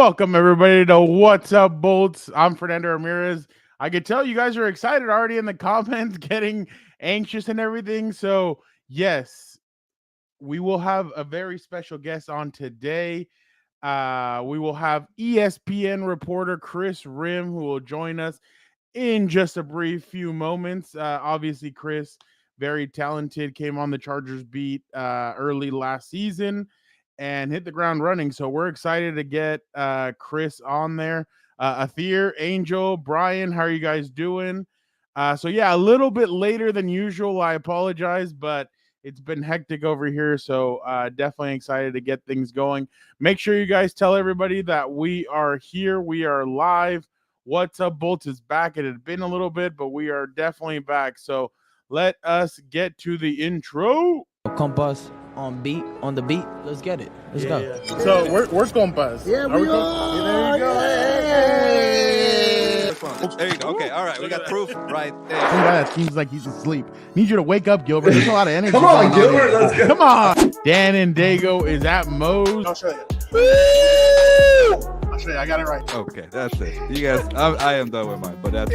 Welcome, everybody, to What's Up, Bolts. I'm Fernando Ramirez. I could tell you guys are excited already in the comments, getting anxious and everything. So, yes, we will have a very special guest on today. We will have ESPN reporter Kris Rhim, who will join us in just a brief few moments. Obviously, Kris, very talented, came on the Chargers beat early last season and hit the ground running. So we're excited to get Kris on there. Athir, Angel, Brian, how are you guys doing? So yeah, a little bit later than usual. I apologize, but it's been hectic over here. So definitely excited to get things going. Make sure you guys tell everybody that we are here. We are live. What's Up, Bolts is back. It had been a little bit, but we are definitely back. So let us get to the intro. Compas on the beat. Let's get it. Let's go. Yeah. So where's Compas? Yeah, we are. There you go. Hey. There you go. Okay, all right. We got proof right there. Some guy that seems like he's asleep. Need you to wake up, Gilbert. There's a lot of energy. Come on, Gilbert. Let's go. Come on. Dan and Dago is at Moe's. I'll show you. I'll show you. I got it right. Okay, that's it. You guys, I am done with mine, but that's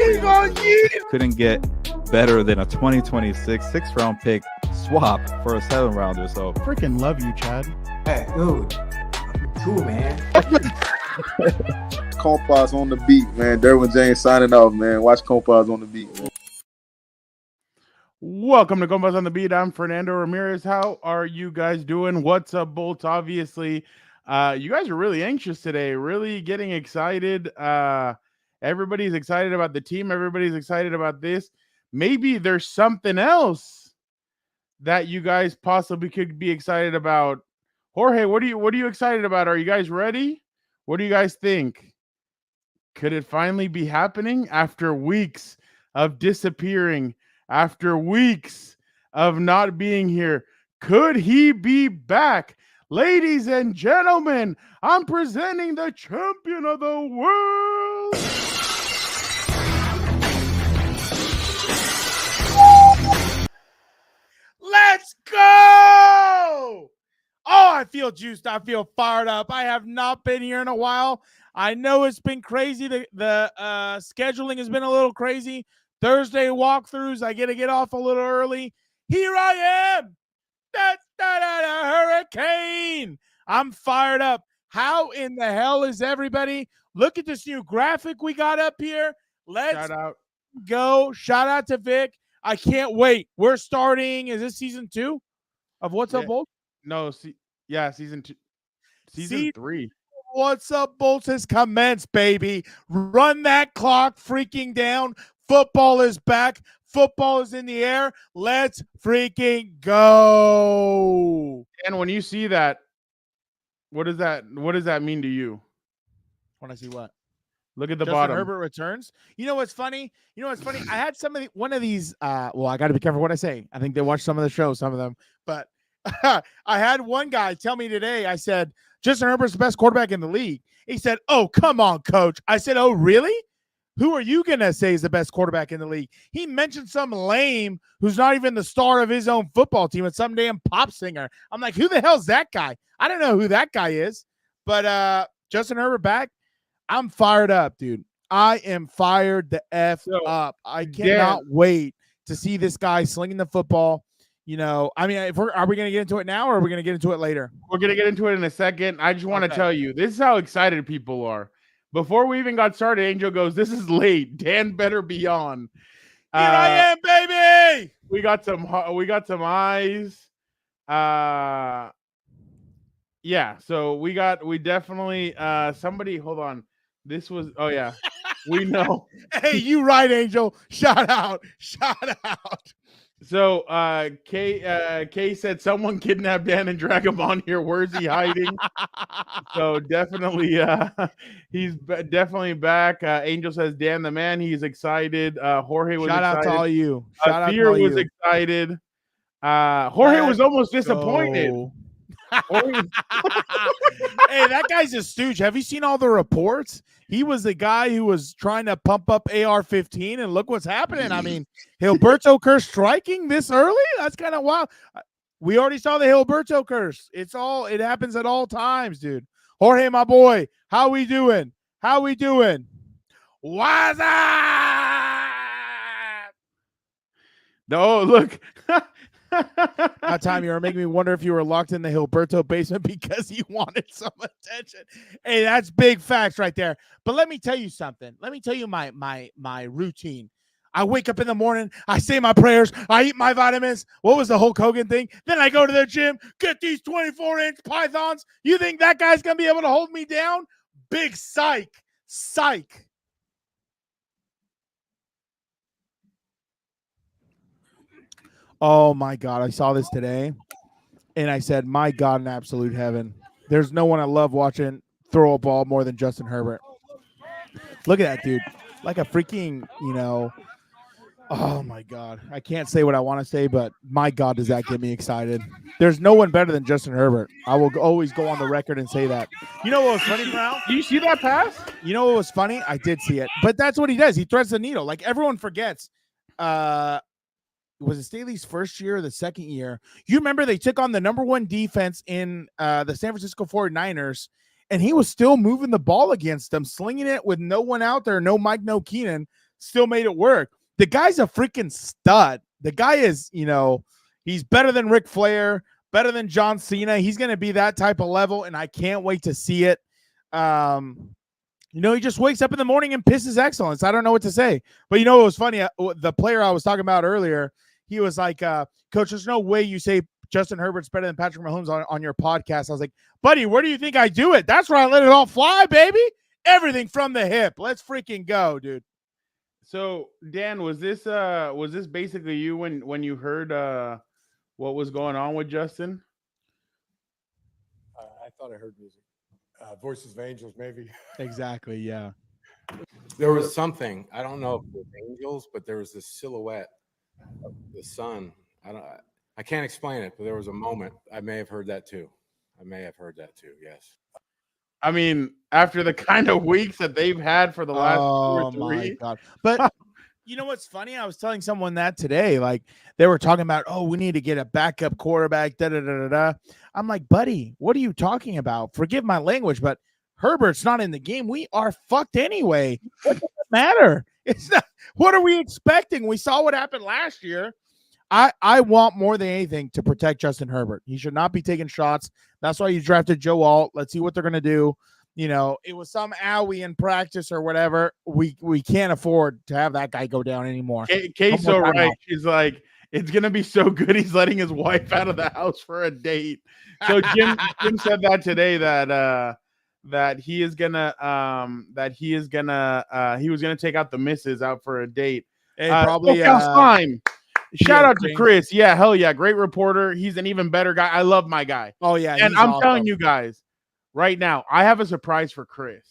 couldn't get better than a 2026 6th-round pick swap for a 7-rounder. So Freaking love you, Chad. Hey, dude. Cool, man. Compas on the beat, man. Derwin James signing off, man. Watch Compas on the beat, man. Welcome to Compas on the Beat. I'm Fernando Ramirez. How are you guys doing? What's up, Bolts? Obviously, you guys are really anxious today, really getting excited. Everybody's excited about the team. Everybody's excited about this. Maybe there's something else that you guys possibly could be excited about. Jorge, what are you excited about? Are you guys ready? What do you guys think? Could it finally be happening after weeks of disappearing, after weeks of not being here? Could he be back? Ladies and gentlemen, I'm presenting the champion of the world. Let's go! Oh, I feel juiced. I feel fired up. I have not been here in a while. I know it's been crazy. The scheduling has been a little crazy. Thursday walkthroughs, I get to get off a little early. Here I am. That's a hurricane. I'm fired up. How in the hell is everybody? Look at this new graphic we got up here. Let's go. Shout out to Vic. I can't wait. We're starting. Is this season 2 of What's Up, Bolts? No, season 2. Season 3. What's Up, Bolts has commenced, baby. Run that clock freaking down. Football is back. Football is in the air. Let's freaking go. And when you see that, what does that mean to you? When I see what? Look at the Justin bottom. Herbert returns. You know what's funny? I had one of these. Well, I got to be careful what I say. I think they watch some of the shows, some of them. But I had one guy tell me today. I said Justin Herbert's the best quarterback in the league. He said, "Oh, come on, coach." I said, "Oh, really? Who are you gonna say is the best quarterback in the league?" He mentioned some lame who's not even the star of his own football team. It's some damn pop singer. I'm like, who the hell's that guy? I don't know who that guy is. But Justin Herbert back. I'm fired up, dude. I am fired the F up. I cannot wait to see this guy slinging the football. You know, I mean, are we going to get into it now or are we going to get into it later? We're going to get into it in a second. I just want to tell you, this is how excited people are. Before we even got started, Angel goes, "This is late. Dan better be on." Here I am, baby. We got some eyes. Yeah, so we definitely somebody, hold on. This was, oh yeah, we know. Hey, you right, Angel. Shout out. So Kay said someone kidnapped Dan and drag him on here. Where's he hiding? So definitely he's definitely back. Angel says Dan the man. He's excited. Jorge was shout excited. out to all you. Fear was excited. Jorge was almost disappointed. Hey, that guy's a stooge. Have you seen all the reports? He was the guy who was trying to pump up AR-15, and look what's happening. I mean, Hilberto curse striking this early? That's kind of wild. We already saw the Hilberto curse. It happens at all times, dude. Jorge, my boy, how we doing? How we doing? What's up? No, look. That time you were making me wonder if you were locked in the Hilberto basement because you wanted some attention. Hey, that's big facts right there. But let me tell you something. Let me tell you my routine. I wake up in the morning, I say my prayers, I eat my vitamins. What was the Hulk Hogan thing? Then I go to the gym, get these 24-inch pythons. You think that guy's going to be able to hold me down? Big psych. Psych. Oh, my God. I saw this today, and I said, my God in absolute heaven. There's no one I love watching throw a ball more than Justin Herbert. Look at that, dude. Like a freaking, oh, my God. I can't say what I want to say, but my God, does that get me excited. There's no one better than Justin Herbert. I will always go on the record and say that. You know what was funny, Brown? Do you see that pass? You know what was funny? I did see it. But that's what he does. He threads the needle. Like, everyone forgets. Was it Staley's first year or the second year? You remember they took on the number one defense in the San Francisco 49ers, and he was still moving the ball against them, slinging it with no one out there, no Mike, no Keenan, still made it work. The guy's a freaking stud. The guy is, he's better than Ric Flair, better than John Cena. He's going to be that type of level, and I can't wait to see it. He just wakes up in the morning and pisses excellence. I don't know what to say. But it was funny? The player I was talking about earlier, he was like, Coach, there's no way you say Justin Herbert's better than Patrick Mahomes on your podcast. I was like, buddy, where do you think I do it? That's where I let it all fly, baby. Everything from the hip. Let's freaking go, dude. So, Dan, was this basically you when you heard what was going on with Justin? I thought I heard music. Voices of Angels, maybe. Exactly, yeah. There was something. I don't know if it was angels, but there was this silhouette of the sun. I can't explain it, but there was a moment. I may have heard that too. Yes. I mean, after the kind of weeks that they've had for the last 2 or 3. My God. But you know what's funny? I was telling someone that today. Like, they were talking about, we need to get a backup quarterback, da-da-da-da-da. I'm like, buddy, what are you talking about? Forgive my language, but Herbert's not in the game. We are fucked anyway. What does it matter? It's not. What are we expecting? We saw what happened last year. I want more than anything to protect Justin Herbert. He should not be taking shots. That's why you drafted Joe Alt. Let's see what they're going to do. It was some owie in practice or whatever. We can't afford to have that guy go down anymore. Kate's so right. She's like, it's going to be so good he's letting his wife out of the house for a date. So Jim said that today that he was gonna take out the missus out for a date. Hey, probably time. Shout out to Chris. Yeah, hell yeah. Great reporter. He's an even better guy. I love my guy. Oh, yeah. And I'm telling you guys right now, I have a surprise for Chris.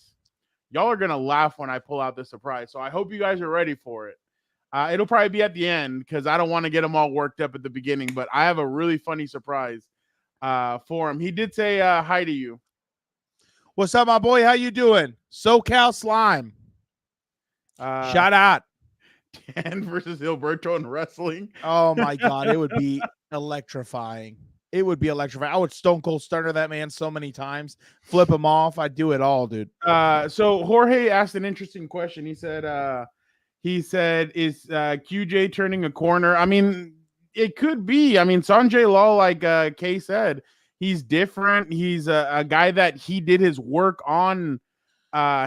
Y'all are going to laugh when I pull out the surprise. So I hope you guys are ready for it. It'll probably be at the end because I don't want to get them all worked up at the beginning. But I have a really funny surprise for him. He did say hi to you. What's up, my boy? How you doing? SoCal Slime. Shout out. Dan versus Hilberto in wrestling. Oh my God, it would be electrifying. I would Stone Cold Stunner that man so many times, flip him off. I'd do it all, dude. So Jorge asked an interesting question. He said, is QJ turning a corner? I mean, it could be. I mean, Sanjay Lal, like Kay said, he's different. He's a guy that he did his work on.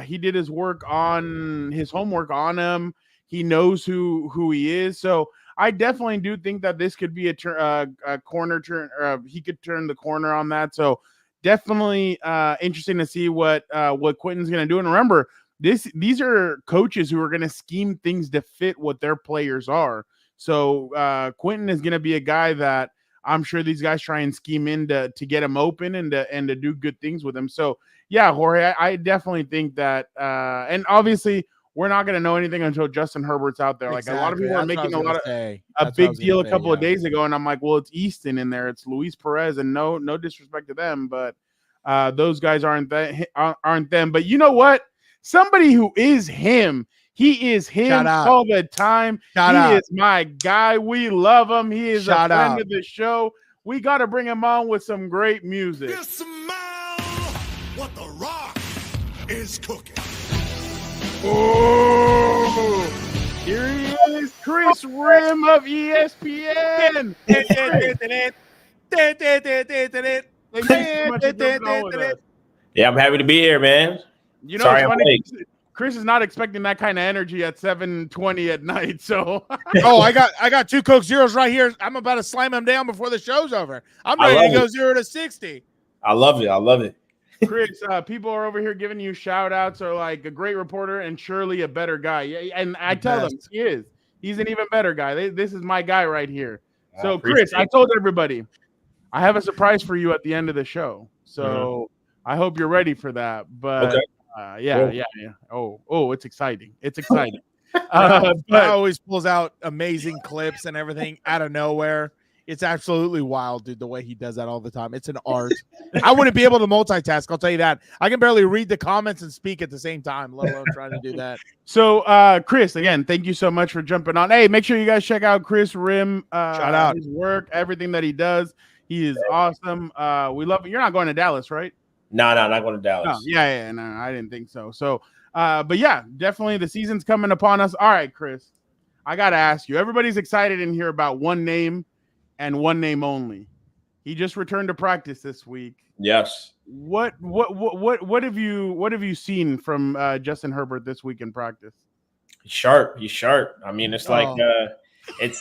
He did his work on his homework on him. He knows who he is. So I definitely do think that this could be a corner turn. He could turn the corner on that. So definitely interesting to see what Quentin's going to do. And remember, these are coaches who are going to scheme things to fit what their players are. So Quentin is going to be a guy that I'm sure these guys try and scheme in to get him open and to do good things with him. So yeah, Jorge, I definitely think that, and obviously we're not going to know anything until Justin Herbert's out there. Exactly. Like a lot of people are making a big deal a couple of days ago, and I'm like, well, it's Easton in there, it's Luis Perez, and no disrespect to them, but those guys aren't them. But you know what? Somebody who is him. He is him all the time. He is my guy. We love him. He is a friend of the show. We got to bring him on with some great music. What the is cooking. Oh, here he is, Kris Rhim of ESPN. Thank you so much for jumping on with us. Yeah, I'm happy to be here, man. You know, Sorry it's I'm funny. late. Chris is not expecting that kind of energy at 7:20 at night. So, Oh, I got 2 Coke Zeros right here. I'm about to slam them down before the show's over. I'm I ready to love go it. 0 to 60. I love it. I love it. Chris, people are over here giving you shout outs, are like a great reporter and surely a better guy. Yeah, and I tell them he is. He's an even better guy. This is my guy right here. So, Chris, I told everybody I have a surprise for you at the end of the show. So I hope you're ready for that. But yeah. Oh, it's exciting. It's exciting. But always pulls out amazing clips and everything out of nowhere. It's absolutely wild, dude, the way he does that all the time. It's an art. I wouldn't be able to multitask, I'll tell you that. I can barely read the comments and speak at the same time, let alone trying to do that. So, Chris, again, thank you so much for jumping on. Hey, make sure you guys check out Kris Rhim. Shout out his work, everything that he does. He is awesome. We love it. You're not going to Dallas, right? No, not going to Dallas. No, yeah, no, I didn't think so. So, but yeah, definitely the season's coming upon us. All right, Chris, I got to ask you. Everybody's excited in here about one name and one name only. He just returned to practice this week. Yes. What have you seen from Justin Herbert this week in practice? He's sharp. I mean, it's like man. Say it.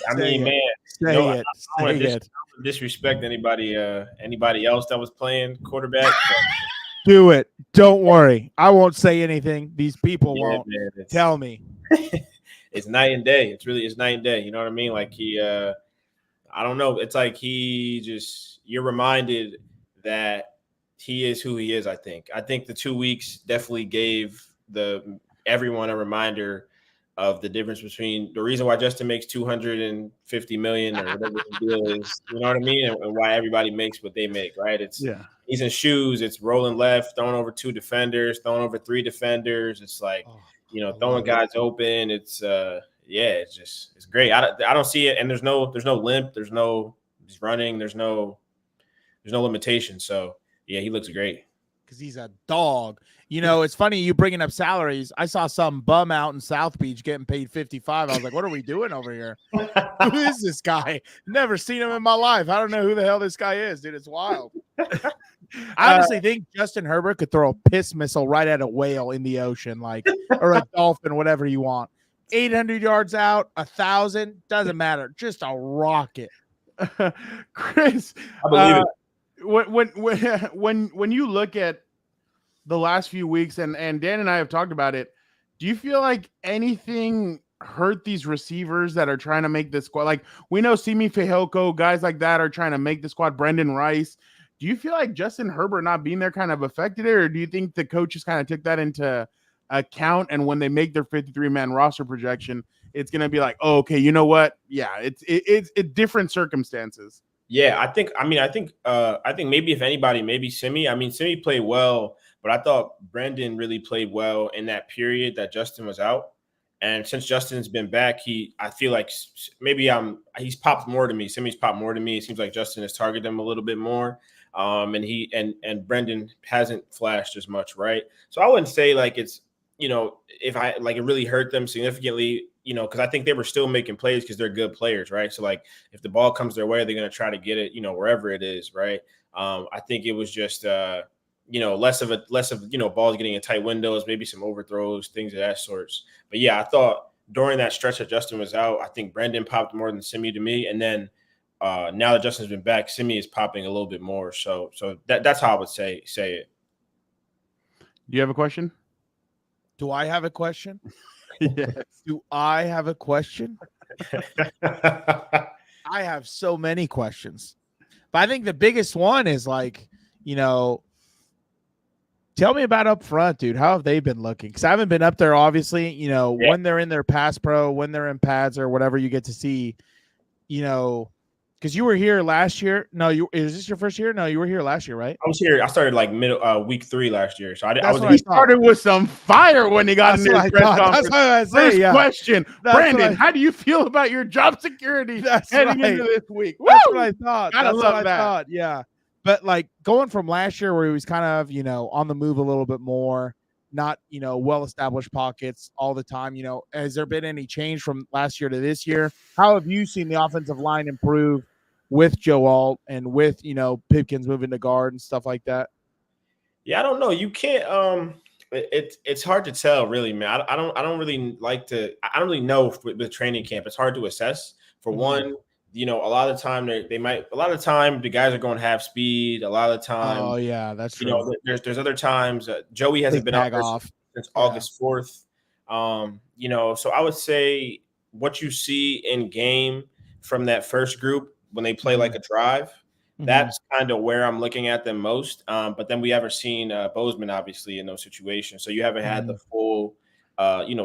I don't want to disrespect anybody else that was playing quarterback. Do it. Don't worry. I won't say anything. These people won't. Man, tell me. It's night and day. It's night and day. You know what I mean? Like I don't know. It's like you're reminded that he is who he is. I think the 2 weeks definitely gave everyone a reminder of the difference between the reason why Justin makes $250 million or whatever the deal is, you know what I mean, and why everybody makes what they make, right? He's in shoes. It's rolling left, throwing over 2 defenders, throwing over 3 defenders. It's like throwing guys open. It's it's great. I don't see it, and there's no limp. He's running. There's no limitation. So yeah, he looks great. Because he's a dog. You know, it's funny you bringing up salaries. I saw some bum out in South Beach getting paid $55. I was like, what are we doing over here? Who is this guy? Never seen him in my life. I don't know who the hell this guy is, dude. It's wild. I honestly think Justin Herbert could throw a piss missile right at a whale in the ocean, or a dolphin, whatever you want. 800 yards out, 1,000, doesn't matter. Just a rocket. Chris, I believe it. When you look at the last few weeks, and Dan and I have talked about it, do you feel like anything hurt these receivers that are trying to make this squad? Like, we know Simi Fehoko, guys like that are trying to make the squad. Brendan Rice. Do you feel like Justin Herbert not being there kind of affected it, or do you think the coaches kind of took that into account, and when they make their 53-man roster projection, it's going to be like, oh, okay, you know what? Yeah, it's different circumstances. Yeah, I think maybe if anybody, maybe Simi. I mean, Simi played well, but I thought Brendan really played well in that period that Justin was out. And since Justin's been back, I feel like maybe he's popped more to me. Simi's popped more to me. It seems like Justin has targeted him a little bit more. And Brendan hasn't flashed as much, right? So I wouldn't say like it's, if it really hurt them significantly, because I think they were still making plays because they're good players, right? So like if the ball comes their way, they're going to try to get it, wherever it is, right? I think it was just less of balls getting in tight windows, maybe some overthrows, things of that sorts. But yeah, I thought during that stretch that Justin was out, I think Brendan popped more than Simi to me, and then now that Justin's been back, Simi is popping a little bit more. So that's how I would say it. Do you have a question? Do I have a question? Yes. Do I have a question? I have so many questions. But I think the biggest one is tell me about up front, dude. How have they been looking? Because I haven't been up there, obviously, when they're in their pass pro, when they're in pads or whatever, you get to see, because you were here last year. No, is this your first year? No, you were here last year, right? I was here. I started week 3 last year. So he started with some fire when he got in his press conference. That's what I say. First question, Brandon, how do you feel about your job security heading into this week? That's what I thought. Gotta love that. Yeah. But going from last year where he was kind of, on the move a little bit more, not, well-established pockets all the time. Has there been any change from last year to this year? How have you seen the offensive line improve with Joe Alt and with, Pipkins moving to guard and stuff like that? Yeah, I don't know. You can't. It's hard to tell, really, man. I don't really like to. I don't really know with training camp. It's hard to assess. For one, a lot of the time they might. A lot of the time the guys are going half speed. A lot of the time, Oh yeah, that's true. There's other times Joey hasn't been out there since August 4th. So I would say what you see in game from that first group when they play like a drive. That's kind of where I'm looking at them most. But then we haven't seen Bozeman, obviously, in those situations. So you haven't had the full,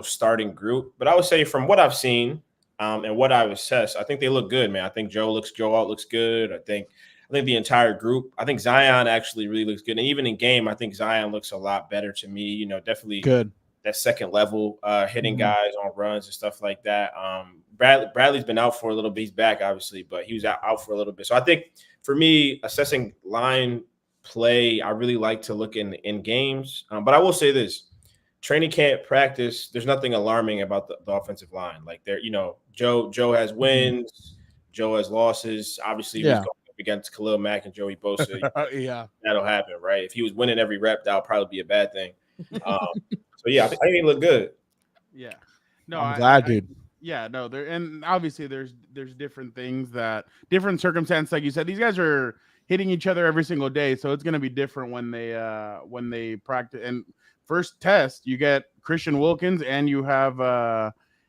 starting group. But I would say from what I've seen and what I've assessed, I think they look good, man. I think Joe Alt looks good. I think the entire group. I think Zion actually really looks good. And even in game, I think Zion looks a lot better to me. Definitely good. That second level, hitting guys on runs and stuff like that. Bradley's been out for a little bit. He's back, obviously, but he was out for a little bit. So I think for me, assessing line play, I really like to look in games. But I will say this: training camp practice, there's nothing alarming about the offensive line. Like Joe has wins, Joe has losses. Obviously, he's going up against Khalil Mack and Joey Bosa. That'll happen, right? If he was winning every rep, that'll probably be a bad thing. So yeah, I think he looked good. Yeah, no, I'm glad, dude. Yeah, no, and obviously there's different things different circumstances, like you said. These guys are hitting each other every single day, so it's going to be different when they practice. And first test, you get Christian Wilkins, and you have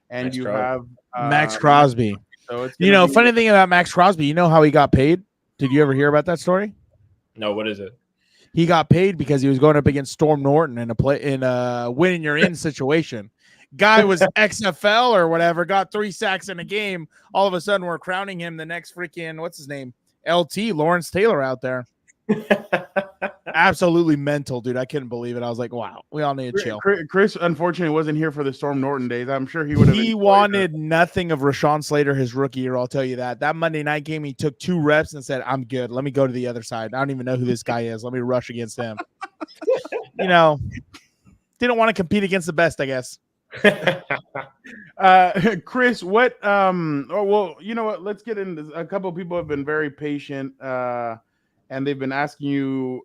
Max Crosby. So it's funny thing about Max Crosby, you know how he got paid? Did you ever hear about that story? No, what is it? He got paid because he was going up against Storm Norton in a winning you're in situation. Guy was XFL or whatever, got 3 sacks in a game. All of a sudden, we're crowning him the next freaking, what's his name? LT, Lawrence Taylor out there. Absolutely mental, dude. I couldn't believe it. I was like, wow, we all need to chill. Chris, unfortunately, wasn't here for the Storm Norton days. I'm sure he would have. He wanted nothing of Rashawn Slater his rookie year, I'll tell you that. That Monday night game, he took 2 reps and said, I'm good. Let me go to the other side. I don't even know who this guy is. Let me rush against him. Didn't want to compete against the best, I guess. Chris, what well, you know what, let's get into a couple of people have been very patient and they've been asking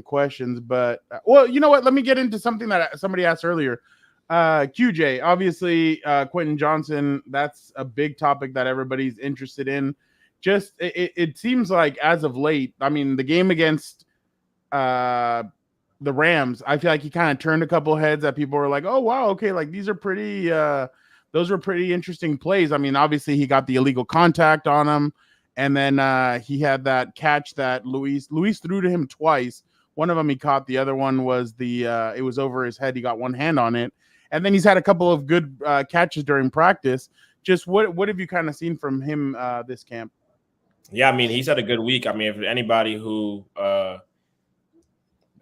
questions, but well, you know what, let me get into something that somebody asked earlier. QJ, obviously, Quentin Johnston, that's a big topic that everybody's interested in. Just it seems like as of late, I mean, the game against the Rams, I feel like he kind of turned a couple heads that people were like, oh, wow, okay, like these are pretty those were pretty interesting plays. I mean, obviously he got the illegal contact on him, and then he had that catch that Luis threw to him twice. One of them he caught, the other one was it was over his head. He got one hand on it. And then he's had a couple of good catches during practice. Just what have you kind of seen from him this camp? Yeah, I mean, he's had a good week. I mean, if anybody who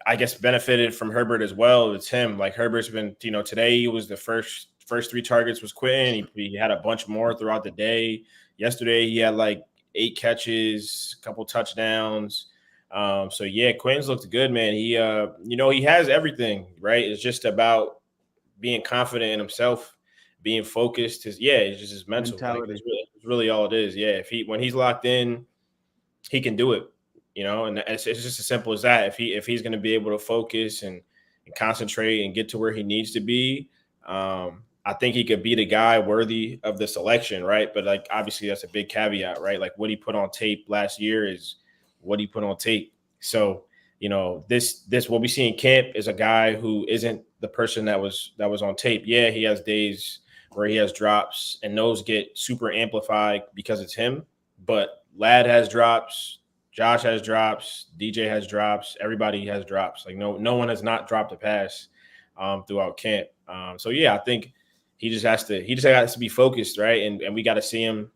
I guess benefited from Herbert as well, it's him. Like Herbert's been, today he was the first 3 targets was Quentin. He had a bunch more throughout the day. Yesterday he had like 8 catches, a couple touchdowns. So yeah, Quentin's looked good, man. He he has everything, right? It's just about being confident in himself, being focused. It's just his mental. Like, it's really all it is. Yeah, when he's locked in, he can do it. And it's just as simple as that. If he's going to be able to focus and concentrate and get to where he needs to be, I think he could be the guy worthy of the selection, right? But like obviously that's a big caveat, right? Like what he put on tape last year is what he put on tape. So this what we see in camp is a guy who isn't the person that was on tape. Yeah, he has days where he has drops, and those get super amplified because it's him. But Ladd has drops. Josh has drops, DJ has drops, everybody has drops. Like no one has not dropped a pass throughout camp. So yeah, I think he just has to be focused, right? And we got to see him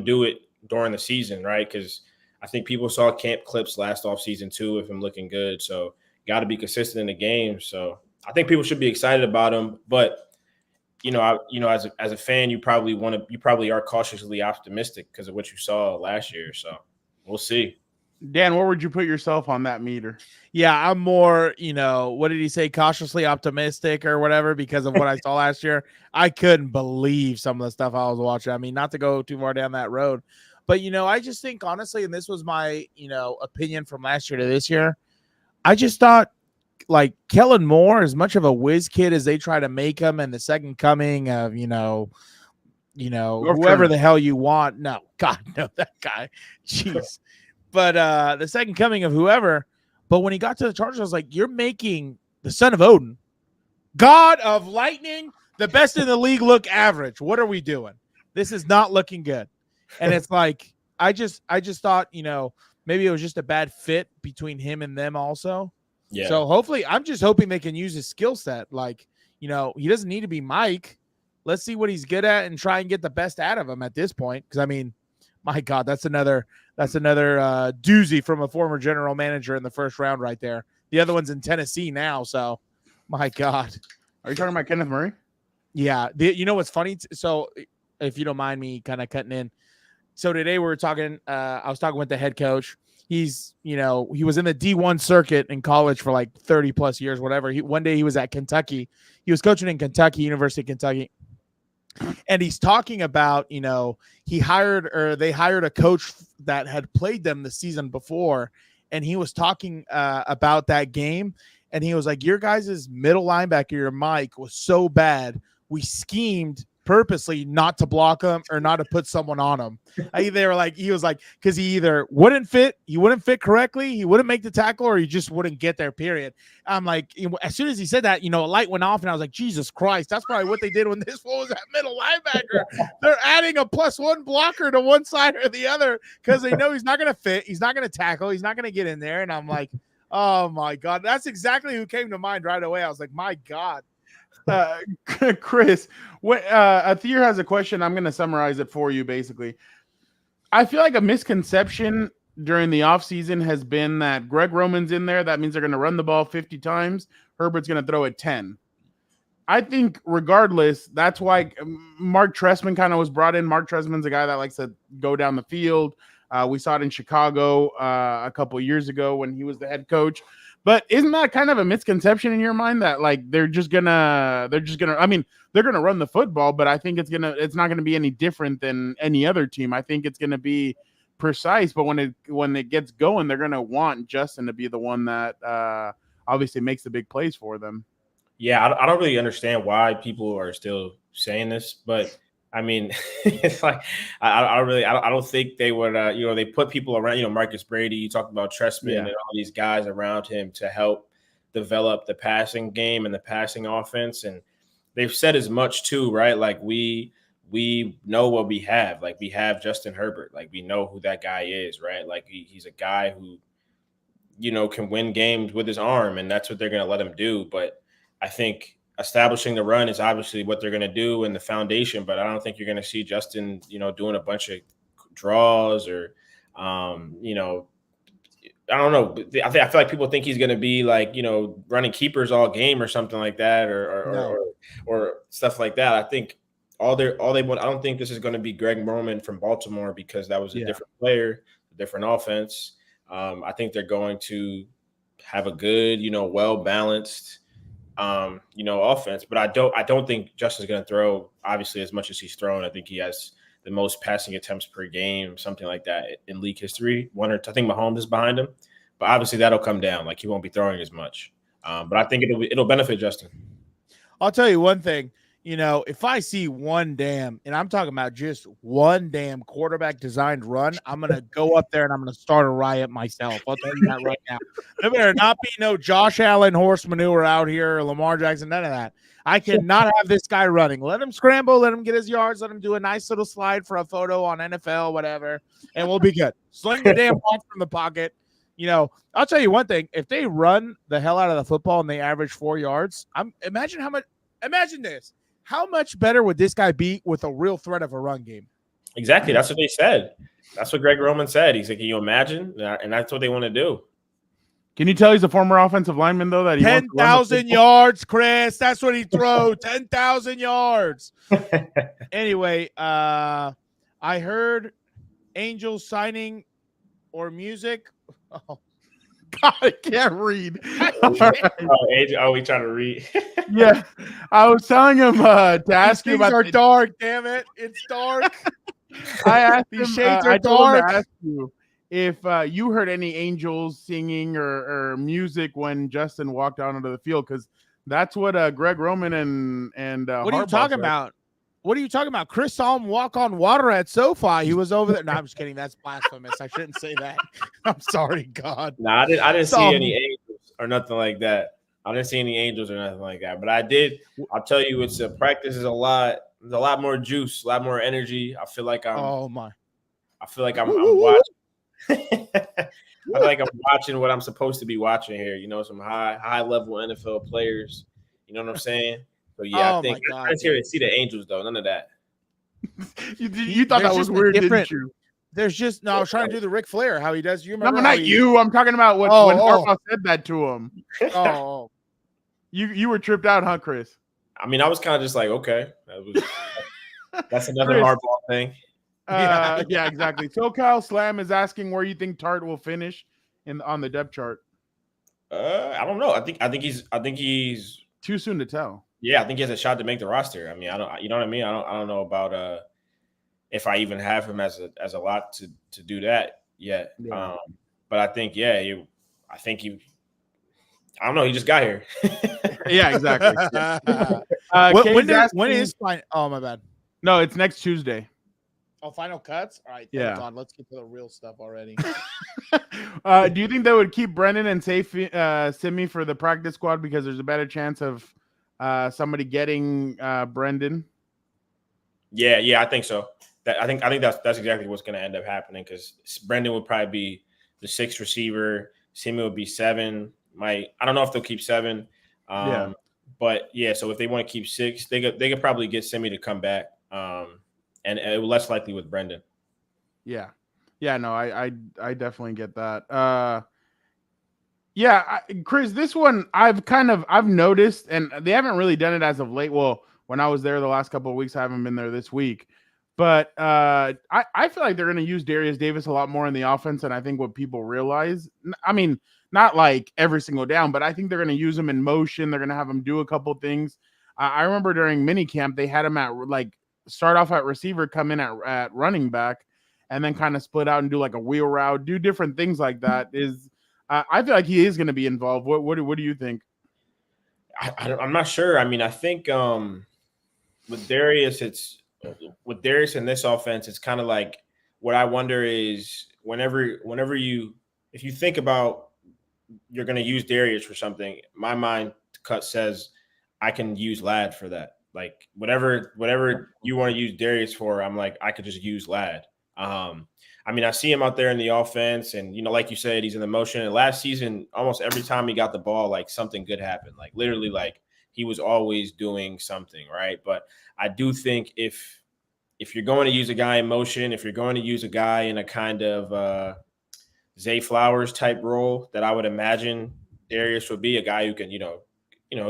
do it during the season, right? Because I think people saw camp clips last offseason too of him looking good. So got to be consistent in the game. So I think people should be excited about him. But as a fan, you probably are cautiously optimistic because of what you saw last year. So we'll see. Dan, where would you put yourself on that meter? Yeah, I'm more, what did he say? Cautiously optimistic or whatever because of what I saw last year. I couldn't believe some of the stuff I was watching. I mean, not to go too far down that road, but, I just think honestly, and this was my, opinion from last year to this year, I just thought like Kellen Moore, as much of a whiz kid as they try to make him and the second coming of, whoever the hell you want. No, God, no, that guy. Jeez. But the second coming of whoever. But when he got to the Chargers, I was like, you're making the son of Odin, God of lightning, the best in the league, look average. What are we doing? This is not looking good. And it's like, I just thought, maybe it was just a bad fit between him and them also. Yeah. So hopefully, I'm just hoping they can use his skill set. Like, he doesn't need to be Mike. Let's see what he's good at and try and get the best out of him at this point. Because, I mean, my God, that's another doozy from a former general manager in the first round right there. The other one's in Tennessee now. So, my God. Are you talking about Kenneth Murray? Yeah. You know what's funny? So, if you don't mind me kind of cutting in. So, today we were talking, I was talking with the head coach. He's, he was in the D1 circuit in college for like 30 plus years, whatever. One day he was at Kentucky. He was coaching in Kentucky, University of Kentucky. And he's talking about, they hired a coach that had played them the season before. And he was talking about that game. And he was like, your guys' middle linebacker, your Mike, was so bad. We schemed purposely not to block him or not to put someone on him. They were like, he was like, because he either wouldn't fit correctly, he wouldn't make the tackle, or he just wouldn't get there, period. I'm like, as soon as he said that, a light went off, and I was like, Jesus Christ, that's probably what they did when this one was at middle linebacker. They're adding a +1 blocker to one side or the other because they know he's not going to fit, he's not going to tackle, he's not going to get in there. And I'm like, oh my God, that's exactly who came to mind right away. I was like, my God. Chris, Athir has a question. I'm going to summarize it for you. Basically, I feel like a misconception during the offseason has been that Greg Roman's in there. That means they're going to run the ball 50 times. Herbert's going to throw it 10. I think regardless, that's why Mark Trestman kind of was brought in. Mark Trestman's a guy that likes to go down the field. We saw it in Chicago a couple of years ago when he was the head coach. But isn't that kind of a misconception in your mind that like they're gonna run the football, but I think it's not gonna be any different than any other team. I think it's gonna be precise, but when it gets going, they're gonna want Justin to be the one that obviously makes the big plays for them. Yeah, I don't really understand why people are still saying this, but I mean, it's like I don't think they would. They put people around. Marcus Brady. You talked about Trestman and all these guys around him to help develop the passing game and the passing offense. And they've said as much too, right? Like we know what we have. Like we have Justin Herbert. Like we know who that guy is, right? Like he's a guy who, can win games with his arm, and that's what they're going to let him do. But I think establishing the run is obviously what they're going to do in the foundation, but I don't think you're going to see Justin, doing a bunch of draws or, I don't know. I feel like people think he's going to be like, running keepers all game or something like that, or stuff like that. I think all they want. I don't think this is going to be Greg Roman from Baltimore because that was a different player, a different offense. I think they're going to have a good, well balanced. Offense, but I don't think Justin's going to throw obviously as much as he's thrown. I think he has the most passing attempts per game, something like that in league history. I think Mahomes is behind him, but obviously that'll come down. Like he won't be throwing as much. But I think it'll benefit Justin. I'll tell you one thing. If I see and I'm talking about just one damn quarterback designed run, I'm going to go up there and I'm going to start a riot myself. I'll tell you that right now. There better not be no Josh Allen horse manure out here, or Lamar Jackson, none of that. I cannot have this guy running. Let him scramble, let him get his yards, let him do a nice little slide for a photo on NFL, whatever, and we'll be good. Sling the damn ball from the pocket. I'll tell you one thing. If they run the hell out of the football and they average 4 yards, imagine this. How much better would this guy be with a real threat of a run game? Exactly. That's what they said. That's what Greg Roman said. He's like, can you imagine? And that's what they want to do. Can you tell he's a former offensive lineman, though? That 10,000 yards, Chris. That's what he throws. 10,000 yards. Anyway, I heard Angels signing or music Oh, God, I can't read. We trying to read. Yeah, I was telling him to ask you things about. are dark. Damn it, it's dark. I asked These him. shades are I told him dark. to ask you if you heard any angels singing or music when Justin walked out onto the field, because that's what Greg Roman and What are you Harbaugh talking said. about? What are you talking about? Chris saw him walk on water at SoFi. He was over there. No, I'm just kidding. That's blasphemous. I shouldn't say that. I'm sorry, God. Nah, I didn't Saw see him. any angels or nothing like that. I didn't see any angels or nothing like that. But I did. I'll tell you, it's a practice is a lot. There's a lot more juice, a lot more energy. I feel like I'm my. watching. I feel like I'm watching what I'm supposed to be watching here. You know, some high level NFL players. You know what I'm saying? So yeah, Oh, I think my God, I didn't hear see the angels though. None of that. You thought that There's was just a weird, different- didn't you? There's just no. I was trying to do the Ric Flair. How he does. You No, remember? not you. I'm talking about when Harbaugh said that to him. Oh, You were tripped out, huh, Chris? I mean, I was kind of just like, okay, that's another Chris. hardball thing. Yeah, exactly. SoCal Slam is asking where you think Tart will finish on the depth chart. I don't know. I think he's Too soon to tell. Yeah, I think he has a shot to make the roster. I mean, I don't. You know what I mean? I don't know about if I even have him as a lot to do that yet. Yeah. But I think I don't know. He just got here. Yeah, exactly. when is fine? Oh, my bad. No, it's next Tuesday. Oh, final cuts. All right. Yeah. God, let's get to the real stuff already. Do you think they would keep Brendan and save Simi for the practice squad because there's a better chance of somebody getting Brendan? Yeah, I think so. I think that's exactly what's going to end up happening because Brendan would probably be the 6th receiver. Simi would be 7. I don't know if they'll keep 7. Yeah. But yeah, so if they want to keep 6, they could probably get Simi to come back. And it was less likely with Brendan. Yeah. No, I definitely get that. Chris, this one I've noticed, and they haven't really done it as of late. Well, when I was there the last couple of weeks, I haven't been there this week. But I feel like they're going to use Darius Davis a lot more in the offense than I think what people realize. I mean, not like every single down, but I think they're going to use him in motion. They're going to have him do a couple things. I remember during minicamp, they had him at start off at receiver, come in at running back, and then kind of split out and do like a wheel route, do different things like that. I feel like he is going to be involved. What do you think? I'm not sure. I mean, I think with Darius in this offense, it's kind of like what I wonder is whenever you think about you're going to use Darius for something, my mind cut says I can use Ladd for that. Like whatever you want to use Darius for, I'm like, I could just use Ladd. I mean, I see him out there in the offense and, like you said, he's in the motion. And last season, almost every time he got the ball, like something good happened. Like literally, like he was always doing something, right? But I do think if you're going to use a guy in motion, if you're going to use a guy in a kind of Zay Flowers type role, that I would imagine Darius would be a guy who can, he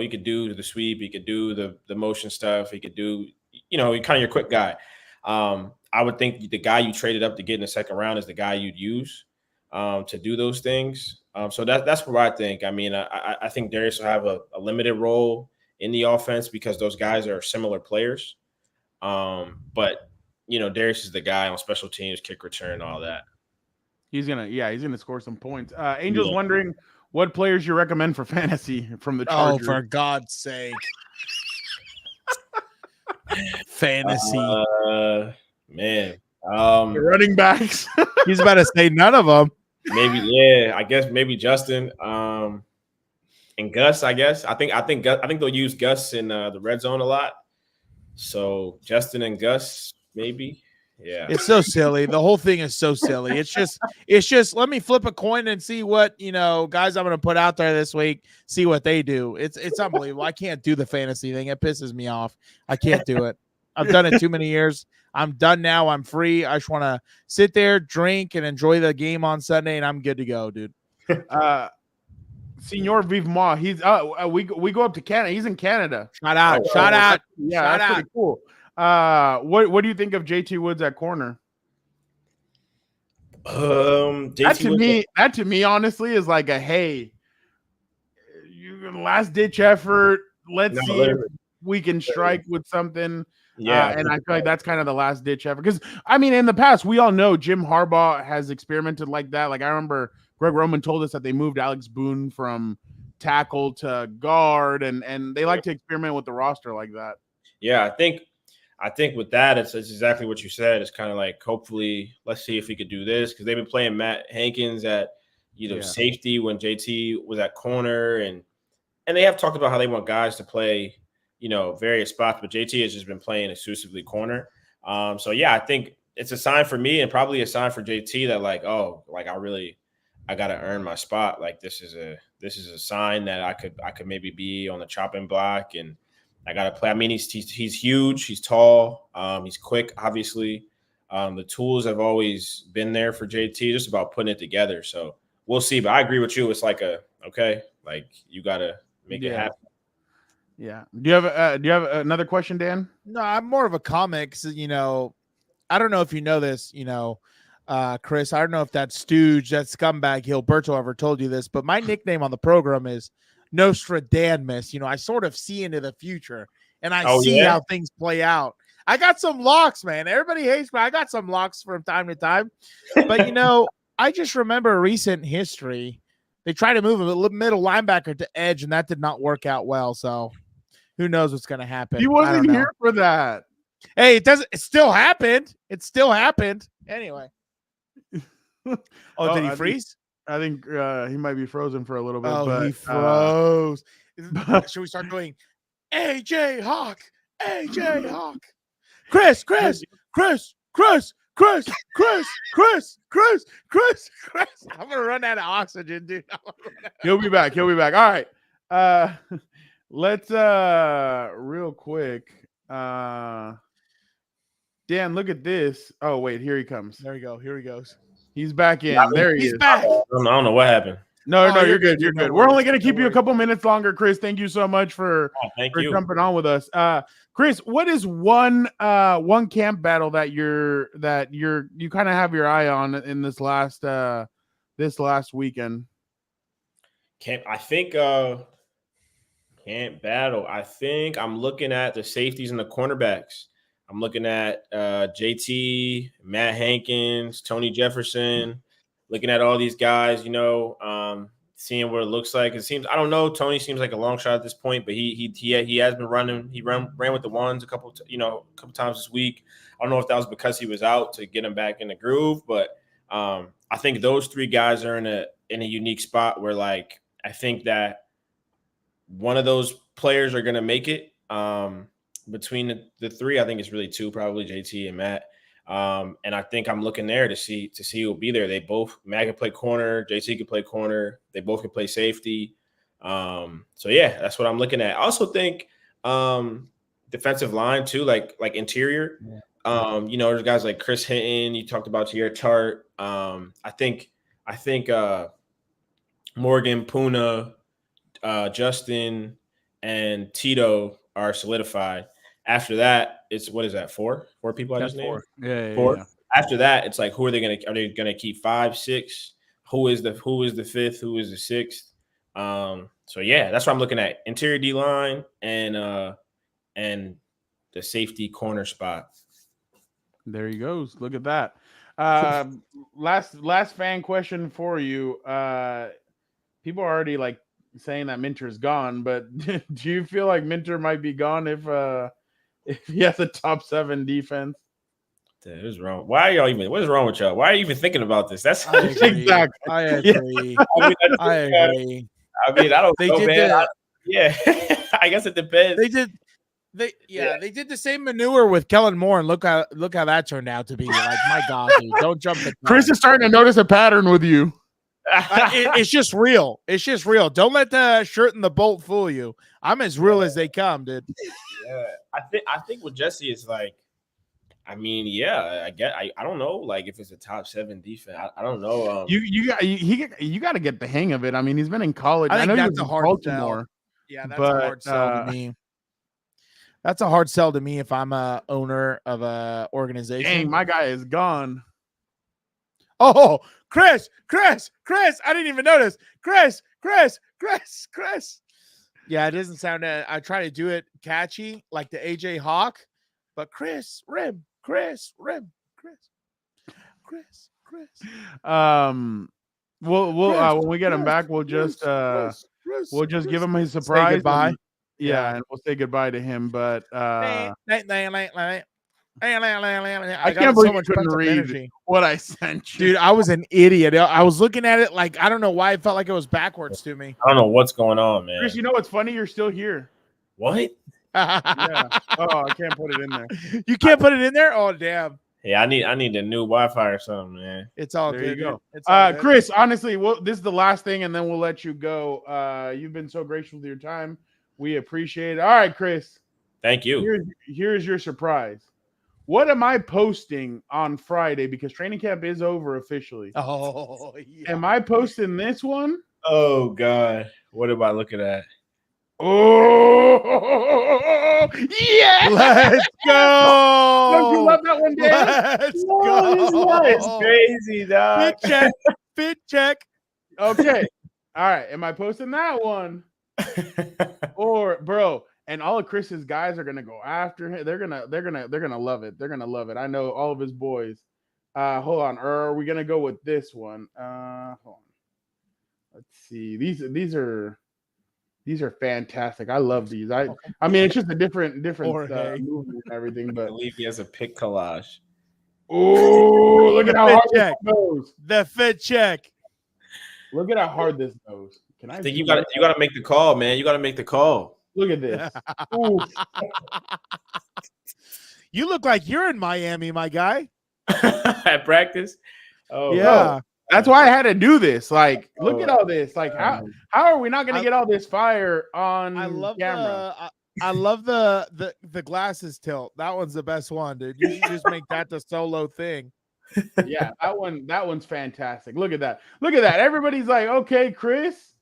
could do the sweep, he could do the motion stuff, he could do, kind of your quick guy. I would think the guy you traded up to get in the second round is the guy you'd use to do those things. So that's what I think. I mean, I think Darius will have a limited role in the offense because those guys are similar players. But Darius is the guy on special teams, kick return, all that. He's gonna score some points. Angel's wondering what players you recommend for fantasy from the Chargers. Oh, for God's sake. Fantasy. Man. The running backs. He's about to say none of them. Maybe, I guess maybe Justin. And Gus, I guess. I think they'll use Gus in the red zone a lot. So Justin and Gus, maybe. Yeah. It's so silly. The whole thing is so silly. It's just let me flip a coin and see what, guys I'm going to put out there this week, see what they do. It's unbelievable. I can't do the fantasy thing. It pisses me off. I can't do it. I've done it too many years. I'm done now. I'm free. I just want to sit there, drink, and enjoy the game on Sunday, and I'm good to go, dude. Senor Vivement, he's we go up to Canada. He's in Canada. Shout out. Yeah, Shout that's out. pretty cool. What do you think of JT Woods at corner? JT that to me, honestly, is like a hey, you last ditch effort. Let's see if we can strike with something. Yeah, and I feel like that's kind of the last ditch effort. Because I mean, in the past, we all know Jim Harbaugh has experimented like that. Like I remember Greg Roman told us that they moved Alex Boone from tackle to guard, and they like to experiment with the roster like that. Yeah, I think with that, it's exactly what you said. It's kind of like, hopefully, let's see if we could do this, because they've been playing Matt Hankins at safety when JT was at corner, and they have talked about how they want guys to play, various spots, but JT has just been playing exclusively corner. So yeah, I think it's a sign for me, and probably a sign for JT that I got to earn my spot. Like this is a sign that I could maybe be on the chopping block, and I got to play. I mean, he's huge, he's tall, he's quick, obviously. The tools have always been there for JT, just about putting it together. So we'll see. But I agree with you. It's like you got to make it happen. Yeah. Do you have another question, Dan? No, I'm more of a comment. 'Cause, I don't know if you know this, Chris. I don't know if that stooge, that scumbag Gilberto ever told you this, but my nickname on the program is Nostradamus. I sort of see into the future, and I see how things play out. I got some locks, man. Everybody hates me. I got some locks from time to time. But, I just remember recent history. They tried to move a middle linebacker to edge, and that did not work out well. So who knows what's going to happen? He wasn't here for that. Hey, it still happened. It still happened. Anyway. Did he freeze? I think he might be frozen for a little bit. But he froze. Should we start doing AJ Hawk? AJ Hawk. Chris. I'm gonna run out of oxygen, dude. He'll be back. All right. Let's real quick. Dan, look at this. Oh, wait, here he comes. There we go. Here he goes. He's back in. There he is. He's back. I don't know what happened. No, you're good. You're good. We're only going to keep you a couple minutes longer, Chris. Thank you so much for jumping on with us. Chris, what is one camp battle that you kind of have your eye on in this last weekend? Camp battle. I think I'm looking at the safeties and the cornerbacks. I'm looking at JT, Matt Hankins, Tony Jefferson, looking at all these guys, seeing what it looks like. It seems, I don't know, Tony seems like a long shot at this point, but he has been running. He ran with the ones a couple times this week. I don't know if that was because he was out to get him back in the groove, but I think those three guys are in a unique spot where, like, I think that one of those players are going to make it. Between the three, I think it's really two, probably JT and Matt. And I think I'm looking there to see who'll be there. Matt can play corner, JT can play corner. They both can play safety. So yeah, that's what I'm looking at. I also think defensive line too, like interior. Yeah. There's guys like Chris Hinton. You talked about Tierra Tart. I think Morgan, Puna, Justin, and Tito are solidified. After that, it's what is that? Four people I just named? Yeah, four. Yeah. After that, it's like, are they gonna keep 5, 6? Who is the fifth? Who is the sixth? So yeah, that's what I'm looking at. Interior D line and the safety corner spot. There he goes. Look at that. Last fan question for you. People are already like saying that Minter's gone, but do you feel like Minter might be gone if he has a top 7 defense? Dude, what's wrong? What is wrong with y'all? Why are you even thinking about this? That's exactly. I agree. I agree. I mean, I don't know, man. Yeah, I guess it depends. They did the same manure with Kellen Moore, and look how that turned out to be. Like, my God, dude, don't jump the gun. Chris is starting to notice a pattern with you. It's just real. It's just real. Don't let the shirt and the bolt fool you. I'm as real as they come, dude. Yeah, I think with Jesse is like, I mean, yeah, I don't know, like if it's a top 7 defense. I don't know. You got to get the hang of it. I mean, he's been in college. I think know that's a hard sell. Yeah, that's a hard sell to me. That's a hard sell to me if I'm a owner of a organization. Dang, my guy is gone. Oh, Chris. I didn't even notice. Chris. Yeah, it doesn't sound. I try to do it catchy like the AJ Hawk, but Chris Rhim. We'll when we get him back, we'll just give him his surprise. Say goodbye. Yeah, and we'll say goodbye to him. But I I can't believe you couldn't read what I sent you. Dude, I was an idiot. I was looking at it like I don't know why it felt like it was backwards to me. I don't know what's going on, man. Chris, you know what's funny? You're still here. What? Yeah. Oh, I can't put it in there. You can't put it in there? Oh, damn. Hey, I need a new Wi-Fi or something, man. It's all There good. you go. It's all good. Chris, honestly, this is the last thing, and then we'll let you go. You've been so gracious with your time. We appreciate it. All right, Chris. Thank you. Here's your surprise. What am I posting on Friday? Because training camp is over officially. Oh, yeah. Am I posting this one? Oh God, what am I looking at? Oh, yeah! Let's go! Don't you love that one, Dan? Let's go! It's crazy, dog. Fit check. Okay. All right. Am I posting that one? Or, bro, and all of Chris's guys are gonna go after him. They're gonna love it. They're gonna love it. I know all of his boys. Hold on. Are we gonna go with this one? Hold on. Let's see. These are fantastic. I love these. I mean, it's just a different movement and everything. I But believe he has a pick collage. oh, look at how hard this check. goes. The fit check. Look at how hard this goes. Can I think you got to make the call, man. You got to make the call. Look at this. Ooh. You look like you're in Miami, my guy. At practice. Oh Yeah. That's why I had to do this. Like, look at all this. Like, how are we not going to get all this fire on I love camera? I love the glasses tilt. That one's the best one, dude. You should just make that the solo thing. Yeah, that one's fantastic. Look at that. Look at that. Everybody's like, okay, Chris.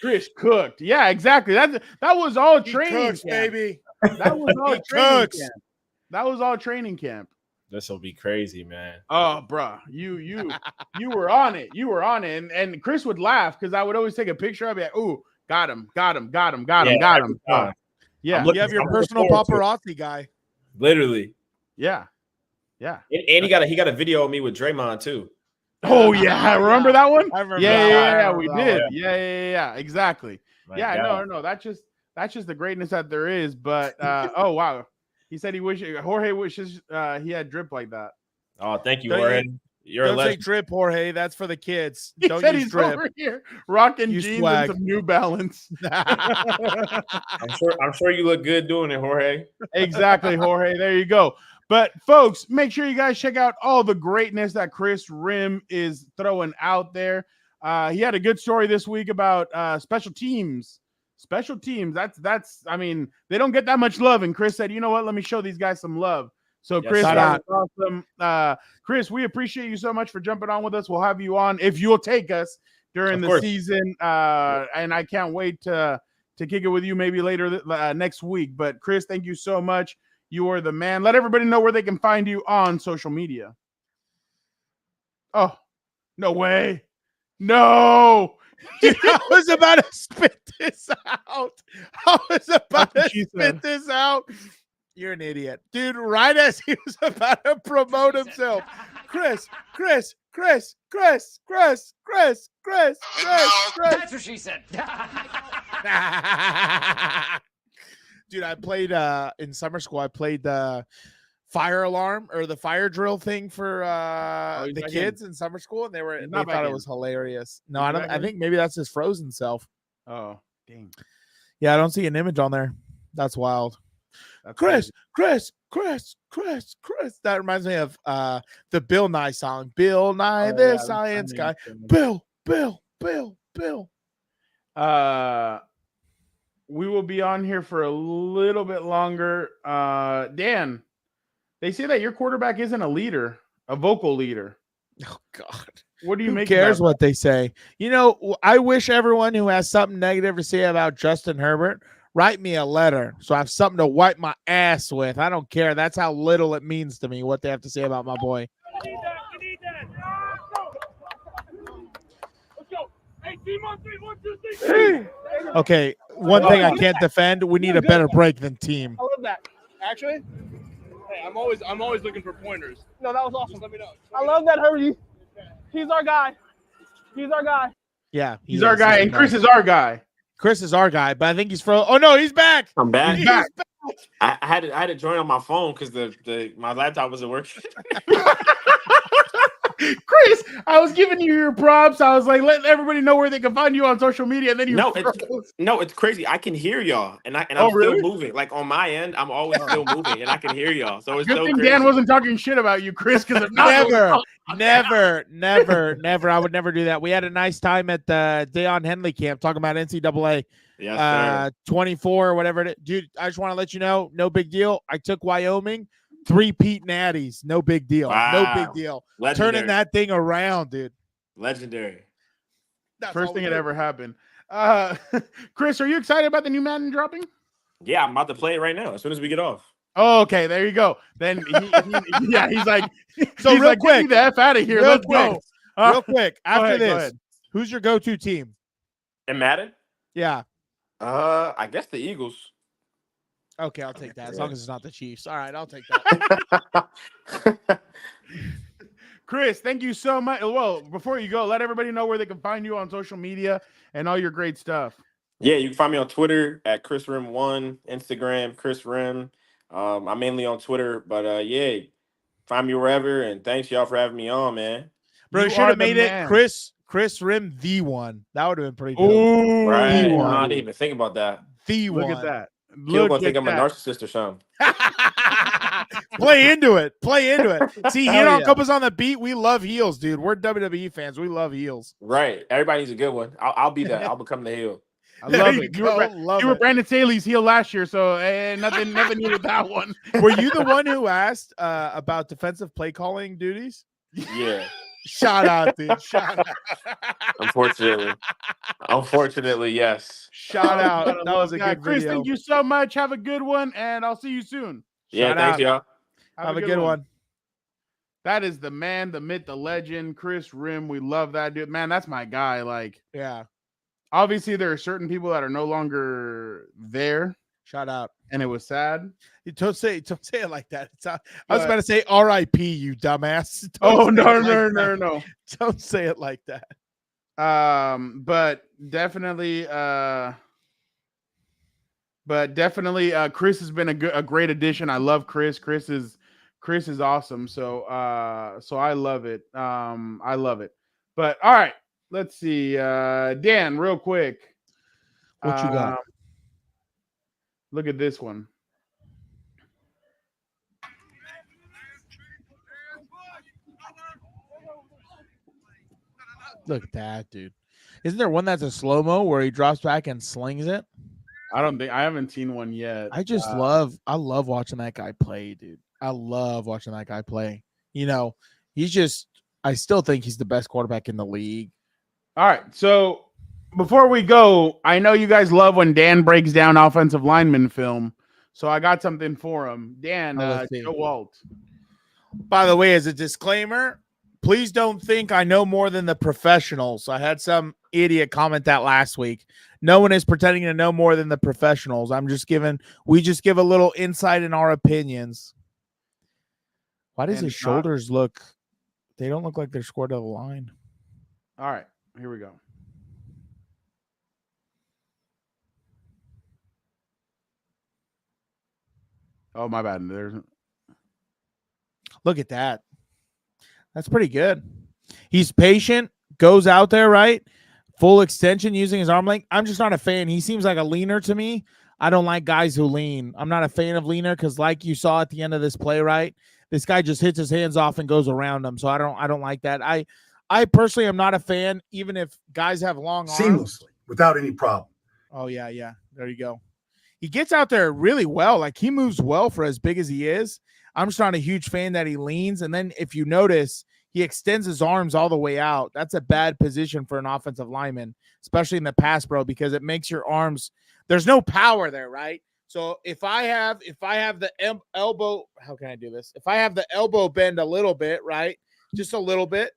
Chris cooked. Yeah, exactly. That was all training Cooks, camp. baby. That was all training cooks. camp. That was all training camp. This will be crazy, man. Oh, bro, you were on it. You were on it, and Chris would laugh because I would always take a picture. I'd be like, "Ooh, got him." Oh, yeah, You have your personal paparazzi guy. Literally. yeah. And he got a video of me with Draymond too. Oh yeah, remember that one? I remember. Yeah, we did. Yeah, exactly. My Yeah, God. no, that's just the greatness that there is. But oh wow, he said Jorge wishes he had drip like that. Oh, thank you, Don't Jorge. You're a Don't say legend. drip, Jorge. That's for the kids. He Don't said use he's drip. over here rocking Use jeans swag. and some New Balance. I'm sure you look good doing it, Jorge. Exactly, Jorge. There you go. But folks, make sure you guys check out all the greatness that Chris Rhim is throwing out there. He had a good story this week about special teams. Special teams. That's. I mean, they don't get that much love. And Chris said, "You know what? Let me show these guys some love." So, Yes, Chris, shout that was awesome. Chris, we appreciate you so much for jumping on with us. We'll have you on if you'll take us during Of the course. season. And I can't wait to kick it with you maybe later next week. But Chris, thank you so much. You are the man. Let everybody know where they can find you on social media. Oh, no way. No. Dude, I was about to spit this out. This out. You're an idiot. Dude, right as he was about to promote himself. Chris. That's what she said. Dude, I played in summer school. I played the fire alarm or the fire drill thing for the kids in summer school, and they thought it was hilarious. No, I don't. I think maybe that's his frozen self. Oh, dang. Yeah, I don't see an image on there. That's wild. That's Chris. crazy. That reminds me of the Bill Nye song. Bill Nye, Oh, the yeah, science I guy. mean, Bill. We will be on here for a little bit longer. Dan, they say that your quarterback isn't a leader, a vocal leader. Oh God. What do you Who make? cares of that? what they say? You know, I wish everyone who has something negative to say about Justin Herbert write me a letter so I have something to wipe my ass with. I don't care. That's how little it means to me what they have to say about my boy. You need that. Okay, one thing I can't defend. We need a better break than team. I love that. Actually, hey, I'm always looking for pointers. No, that was awesome. Just let me know. I love that, Herbie. He's our guy. He's our guy. Yeah, He's our guy, and Chris is our guy. Chris is our guy, but I think he's frozen. Oh no, he's back. I'm back. He's back. I had to join on my phone because my laptop wasn't working. Chris, I was giving you your props. I was like, let everybody know where they can find you on social media, and then you it's crazy. I can hear y'all, and I'm really? still moving. Like on my end, I'm always still moving, and I can hear y'all. So it's Good so thing crazy. Dan wasn't talking shit about you, Chris, because never. I would never do that. We had a nice time at the Deion Henley camp talking about NCAA. Yes, sir. 24 or whatever it is. Dude, I just want to let you know, no big deal. I took Wyoming, 3 Pete Natties. No big deal. Wow. No big deal. Legendary. Turning that thing around, dude. Legendary. First thing that ever happened. Chris, are you excited about the new Madden dropping? Yeah, I'm about to play it right now as soon as we get off. Oh, okay, there you go. Then he's like, So he's real like, quick, get me the F out of here. Let's go. Real quick, after ahead, go this, ahead. who's your go-to team? And Madden? Yeah. I guess the Eagles. Okay, I'll take that as long as it's not the Chiefs. All right, I'll take that. Chris, thank you so much. Well, before you go, let everybody know where they can find you on social media and all your great stuff. Yeah, you can find me on Twitter at Kris Rhim1, Instagram Kris Rhim. I'm mainly on Twitter, but yeah, find me wherever. And thanks y'all for having me on, man. Bro, you should are have the made man. it Kris Rhim the one. That would have been pretty dope. Ooh, Right? The No, one. I didn't even think about that. The look one. at that. People Look gonna think at I'm a that. narcissist or something. Play into it. Play into it. See, Hell on yeah. Compas on the beat. We love heels, dude. We're WWE fans. We love heels. Right. Everybody needs a good one. I'll be that. I'll become the heel. I There love you it. go. Love You were it. Brandon Staley's heel last year, so nothing new with that one. Were you the one who asked about defensive play calling duties? Yeah. Shout out, dude. Shout out. Unfortunately, yes. Shout out. Gotta That love was a good Chris, video. thank you so much. Have a good one, and I'll see you soon. Yeah, Shout thanks, out. y'all. Have a good one. That is the man, the myth, the legend, Chris Rhim. We love that dude. Man, that's my guy. Like, Yeah. obviously, there are certain people that are no longer there, Shout out. and it was sad. You don't say it like that. It's not, I was about to say R.I.P. You dumbass. Oh, Don't say no, it like no, that. no. Don't say it like that. But definitely, Chris has been a great addition. I love Chris. Chris is awesome. So I love it. I love it. But all right, let's see. Dan, real quick. What you got? Look at this one. Look at that, dude. Isn't there one that's a slow-mo where he drops back and slings it? I haven't seen one yet. I love watching that guy play, dude. I love watching that guy play. You know, I still think he's the best quarterback in the league. All right. So before we go, I know you guys love when Dan breaks down offensive lineman film. So I got something for him. Dan, let's see. Joe Walt. By the way, as a disclaimer, please don't think I know more than the professionals. I had some idiot comment that last week. No one is pretending to know more than the professionals. We just give a little insight in our opinions. Why does his shoulders look? They don't look like they're square to the line. All right, here we go. Oh, my bad. Look at that. That's pretty good. He's patient, goes out there, right? Full extension using his arm length. I'm just not a fan. He seems like a leaner to me. I don't like guys who lean. I'm not a fan of leaner because, like you saw at the end of this play, right? This guy just hits his hands off and goes around him. So I don't like that. I personally am not a fan, even if guys have long arms. Seamlessly, without any problem. Oh, yeah. There you go. He gets out there really well. Like, he moves well for as big as he is. I'm just not a huge fan that he leans. And then if you notice, he extends his arms all the way out. That's a bad position for an offensive lineman, especially in the pass, bro, because it makes your arms – there's no power there, right? So if I have the elbow – how can I do this? If I have the elbow bend a little bit, right, just a little bit,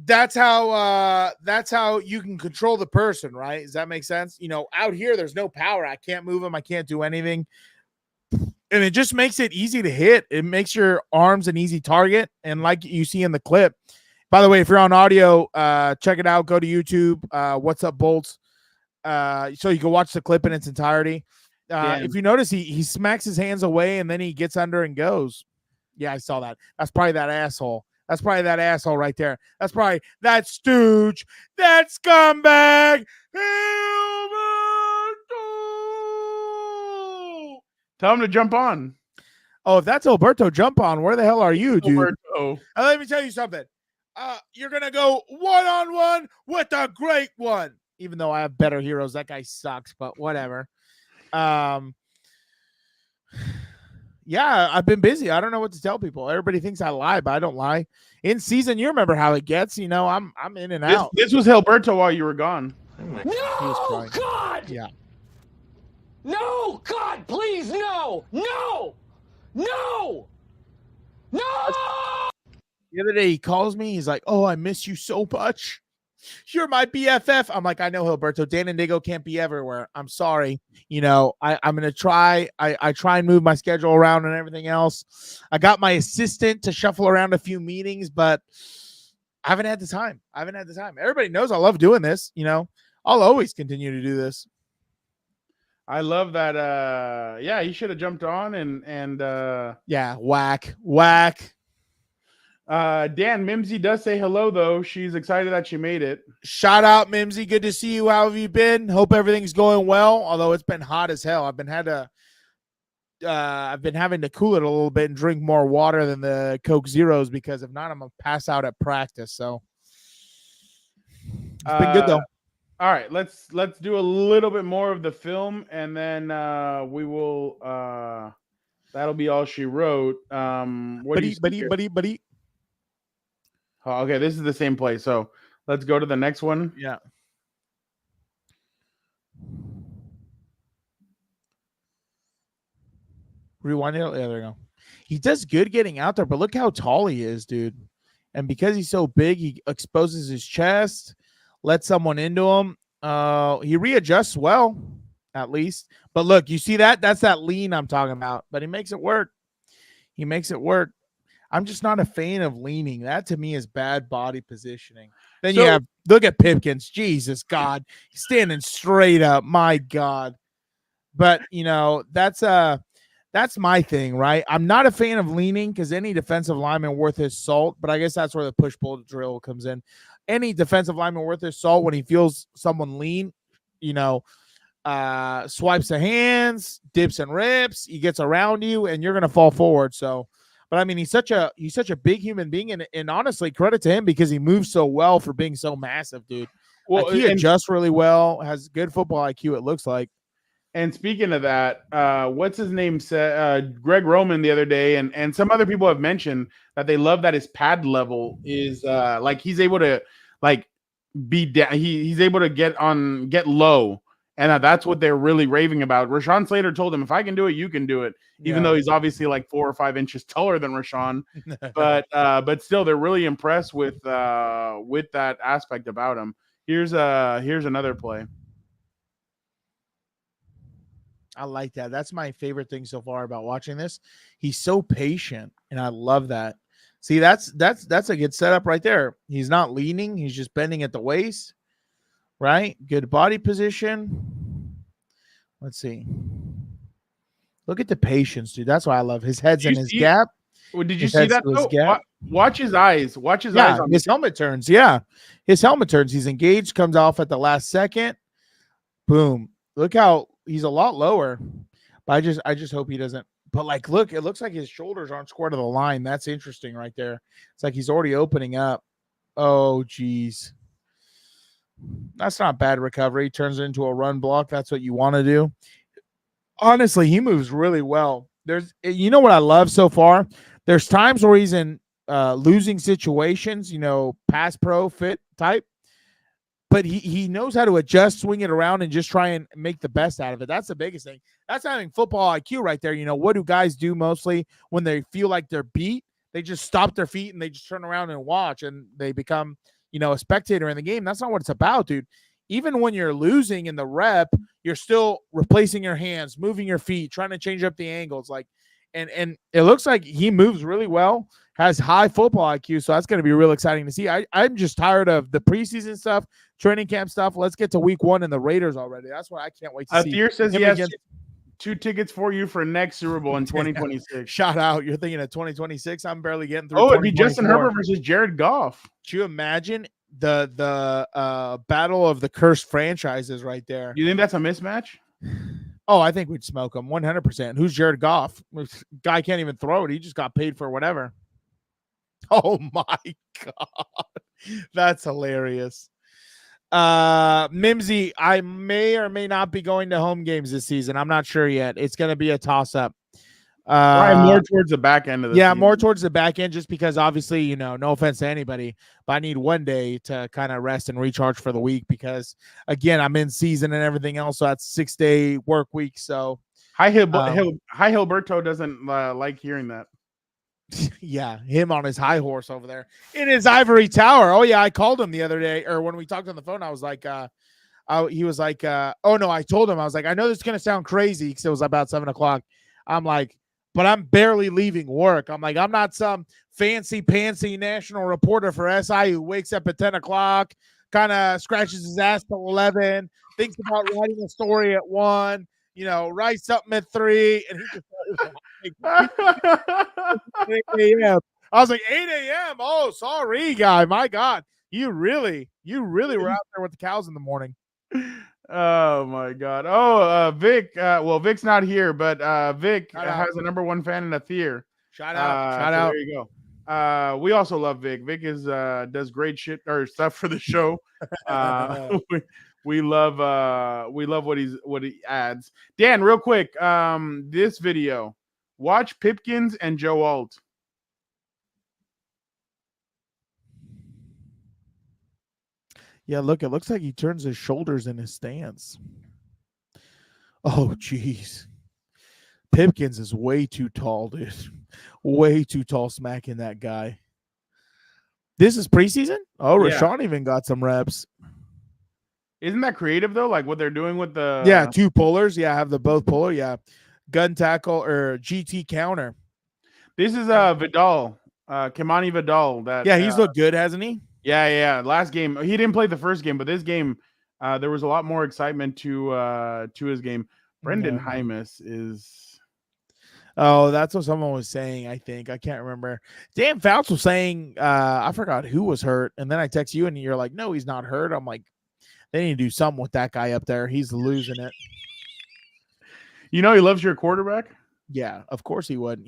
that's how you can control the person, right? Does that make sense? Out here, there's no power. I can't move him. I can't do anything. And it just makes it easy to hit. It makes your arms an easy target. And like you see in the clip, by the way, if you're on audio, check it out. Go to YouTube. What's Up Bolts? So you can watch the clip in its entirety. If you notice, he smacks his hands away and then he gets under and goes. Yeah, I saw that. That's probably that asshole. That's probably that asshole right there. That's probably that stooge, that scumbag. Tell him to jump on. Oh, if that's Alberto, jump on. Where the hell are you, dude? Alberto. Let me tell you something. You're going to go one-on-one with a great one. Even though I have better heroes. That guy sucks, but whatever. Yeah, I've been busy. I don't know what to tell people. Everybody thinks I lie, but I don't lie. In season, you remember how it gets. I'm in and out. This was Alberto while you were gone. No, God! Yeah. No, God, please, no! No! No! No! The other day, he calls me. He's like, oh, I miss you so much. You're my BFF. I'm like, I know, Alberto. Dan and Diego can't be everywhere. I'm sorry. I'm going to try. I try and move my schedule around and everything else. I got my assistant to shuffle around a few meetings, but I haven't had the time. Everybody knows I love doing this. I'll always continue to do this. I love that. Yeah, he should have jumped on and yeah, whack. Dan, Mimsy does say hello, though. She's excited that she made it. Shout out, Mimsy. Good to see you. How have you been? Hope everything's going well, although it's been hot as hell. I've been having to cool it a little bit and drink more water than the Coke Zeros because if not, I'm going to pass out at practice. So it's been good, though. All right, let's do a little bit more of the film, and then we will that'll be all she wrote. Buddy. Oh, okay, this is the same place. So let's go to the next one. Yeah. Rewind it. Yeah, there we go. He does good getting out there, but look how tall he is, dude. And because he's so big, he exposes his chest, lets someone into him. He readjusts well, at least. But look, you see that? That's that lean I'm talking about. But he makes it work. I'm just not a fan of leaning. That to me is bad body positioning. Then look at Pipkins. Jesus God. He's standing straight up. My God. But that's my thing, right? I'm not a fan of leaning because any defensive lineman worth his salt, but I guess that's where the push-pull drill comes in. Any defensive lineman worth his salt, when he feels someone lean, swipes the hands, dips and rips, he gets around you, and you're gonna fall forward. So, but I mean, he's such a big human being, and honestly, credit to him because he moves so well for being so massive, dude. Well, he adjusts really well, has good football IQ. It looks like. And speaking of that, what's his name said? Greg Roman the other day, and some other people have mentioned that they love that his pad level is like he's able to like be down. He's able to get low, and that's what they're really raving about. Rashawn Slater told him, "If I can do it, you can do it." Even though he's obviously like 4 or 5 inches taller than Rashawn, but still, they're really impressed with that aspect about him. Here's another play. I like that. That's my favorite thing so far about watching this. He's so patient, and I love that. See, that's a good setup right there. He's not leaning. He's just bending at the waist, right? Good body position. Let's see. Look at the patience, dude. That's why I love his head's in his gap. Well, did you see that? Watch his eyes. Watch his eyes. His helmet turns. Yeah, his helmet turns. He's engaged. Comes off at the last second. Boom. Look how he's a lot lower. But I just hope he doesn't. But like, look, it looks like his shoulders aren't square to the line. That's interesting right there. It's like he's already opening up. Oh, geez. That's not bad recovery. Turns it into a run block. That's what you want to do. Honestly, he moves really well. You know what I love so far? There's times where he's in losing situations, pass pro fit type, but he knows how to adjust, swing it around, and just try and make the best out of it. That's the biggest thing. That's having football IQ right there. What do guys do mostly when they feel like they're beat? They just stop their feet and they just turn around and watch, and they become, a spectator in the game. That's not what it's about, dude. Even when you're losing in the rep, you're still replacing your hands, moving your feet, trying to change up the angles. Like, and it looks like he moves really well, has high football IQ. So that's going to be real exciting to see. I'm just tired of the preseason stuff, training camp stuff. Let's get to week 1 and the Raiders already. That's what I can't wait to see. Thier says he has 2 tickets for you for next Super Bowl in 2026. Shout out. You're thinking of 2026. I'm barely getting through. Oh, it'd be Justin Herbert versus Jared Goff. Could you imagine the battle of the cursed franchises right there? You think that's a mismatch? Oh, I think we'd smoke him 100%. Who's Jared Goff? Guy can't even throw it. He just got paid for whatever. Oh my God. That's hilarious. Mimsy, I may or may not be going to home games this season. I'm not sure yet. It's going to be a toss-up. More towards the back end of the season. More towards the back end, just because obviously, no offense to anybody, but I need one day to kind of rest and recharge for the week because, again, I'm in season and everything else, so that's 6-day work week. So High Hilberto doesn't like hearing that. Yeah, him on his high horse over there in his ivory tower. Oh yeah, I called him the other day, or when we talked on the phone, I was like, he was like, oh no, I told him, I was like, I know this is gonna sound crazy because it was about 7:00. I'm like, but I'm barely leaving work. I'm like, I'm not some fancy pantsy national reporter for SI who wakes up at 10:00, kind of scratches his ass till 11, thinks about writing a story at 1. Write something at 3, and he just 8 a.m. I was like, 8 a.m. Oh, sorry, guy. My God, you really were out there with the cows in the morning. Oh my God. Oh, Vic. Well, Vic's not here, but Vic has a #1 fan in a Thier. Shout out. There you go. We also love Vic. Vic does great shit or stuff for the show. We love what he adds. Dan, real quick, this video. Watch Pipkins and Joe Alt. Yeah, look, it looks like he turns his shoulders in his stance. Oh, jeez. Pipkins is way too tall, dude. Way too tall smacking that guy. This is preseason? Oh, Yeah. Rashawn even got some reps. Isn't that creative though? Like what they're doing with the 2 pullers. Yeah, have the both puller. Yeah. Gun tackle or GT counter. This is Vidal, Kimani Vidal. He's looked good, hasn't he? Yeah. Last game, he didn't play the first game, but this game, there was a lot more excitement to his game. Brendan Hymus is. Oh, that's what someone was saying. I think I can't remember. Dan Fouts was saying, I forgot who was hurt, and then I text you, and you're like, "No, he's not hurt." I'm like, they need to do something with that guy up there. He's losing it. He loves your quarterback. Yeah, of course he would.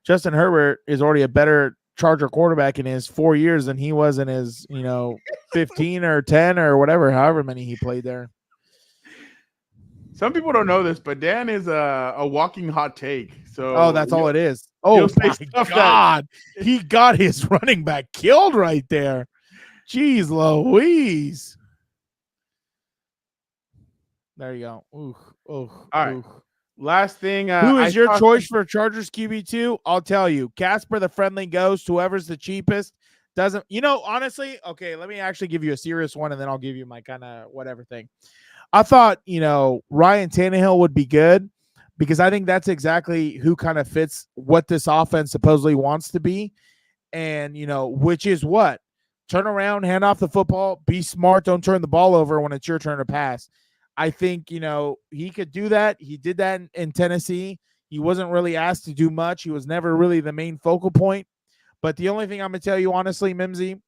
Justin Herbert is already a better Charger quarterback in his 4 years than he was in his 15 or 10 or whatever, however many he played there. Some people don't know this, but Dan is a walking hot take. So that's all it is. Oh my God, he got his running back killed right there. Jeez Louise. There you go. Ooh. All right. Last thing. Who is your choice for Chargers QB2? I'll tell you. Casper the Friendly Ghost, whoever's the cheapest. Doesn't, honestly, okay, let me actually give you a serious one, and then I'll give you my kind of whatever thing. I thought, Ryan Tannehill would be good because I think that's exactly who kind of fits what this offense supposedly wants to be. And, which is what? Turn around, hand off the football, be smart, don't turn the ball over when it's your turn to pass. I think, he could do that. He did that in Tennessee. He wasn't really asked to do much. He was never really the main focal point. But the only thing I'm going to tell you, honestly, Mimsy,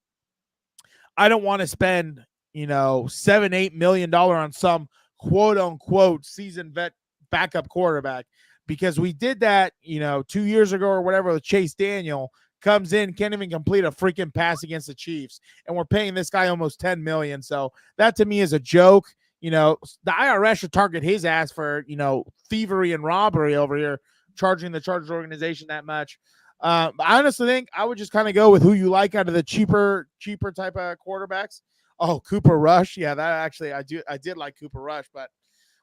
I don't want to spend, $7-8 million on some quote unquote seasoned vet backup quarterback because we did that, 2 years ago or whatever with Chase Daniel. Comes in, can't even complete a freaking pass against the Chiefs. And we're paying this guy almost $10 million. So that to me is a joke. The IRS should target his ass for, thievery and robbery over here, charging the Chargers organization that much. I honestly think I would just kind of go with who you like out of the cheaper type of quarterbacks. Oh, Cooper Rush. Yeah, that actually, I did like Cooper Rush, but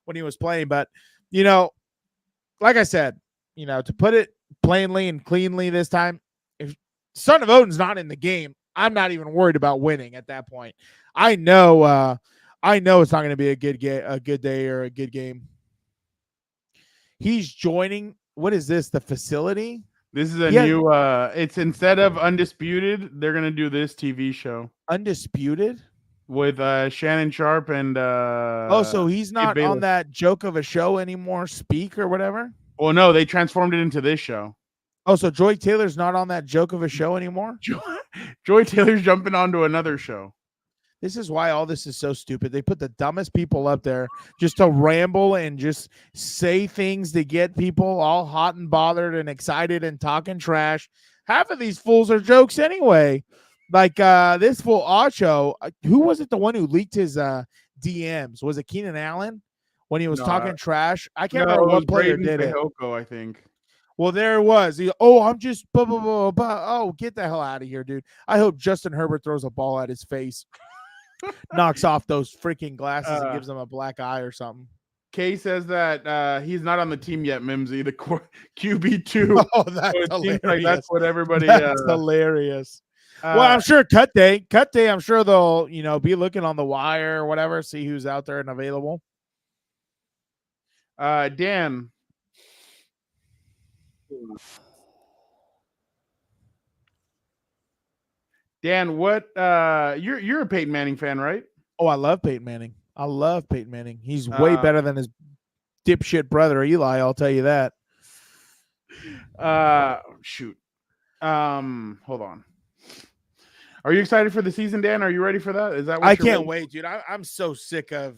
when he was playing, but like I said, to put it plainly and cleanly this time, if Son of Odin's not in the game, I'm not even worried about winning at that point. I know it's not going to be a good day or a good game. He's joining. What is this? The facility? This is a new. It's instead of Undisputed, they're gonna do this TV show. Undisputed with Shannon Sharp and. So he's not on that joke of a show anymore. Speak or whatever. Well, no, they transformed it into this show. Oh, so Joy Taylor's not on that joke of a show anymore? Joy Taylor's jumping onto another show. This is why all this is so stupid. They put the dumbest people up there just to ramble and just say things to get people all hot and bothered and excited and talking trash. Half of these fools are jokes anyway. Like this fool Acho, who was it the one who leaked his DMs? Was it Keenan Allen when he was talking trash? I can't remember what player did it. I think. Well, there it was. I'm just blah, blah, blah, blah. Oh, get the hell out of here, dude. I hope Justin Herbert throws a ball at his face. Knocks off those freaking glasses and gives him a black eye or something. Kay says that he's not on the team yet, Mimsy, the QB2. Oh, that's hilarious. Like that's what everybody. That's hilarious. Well, I'm sure cut day. I'm sure they'll be looking on the wire or whatever, see who's out there and available. Dan. Dan, what you're a Peyton Manning fan, right? Oh, I love Peyton Manning. He's way better than his dipshit brother Eli, I'll tell you that. Shoot. Hold on. Are you excited for the season, Dan? Are you ready for that? Is that what I can't wait, dude. I'm so sick of,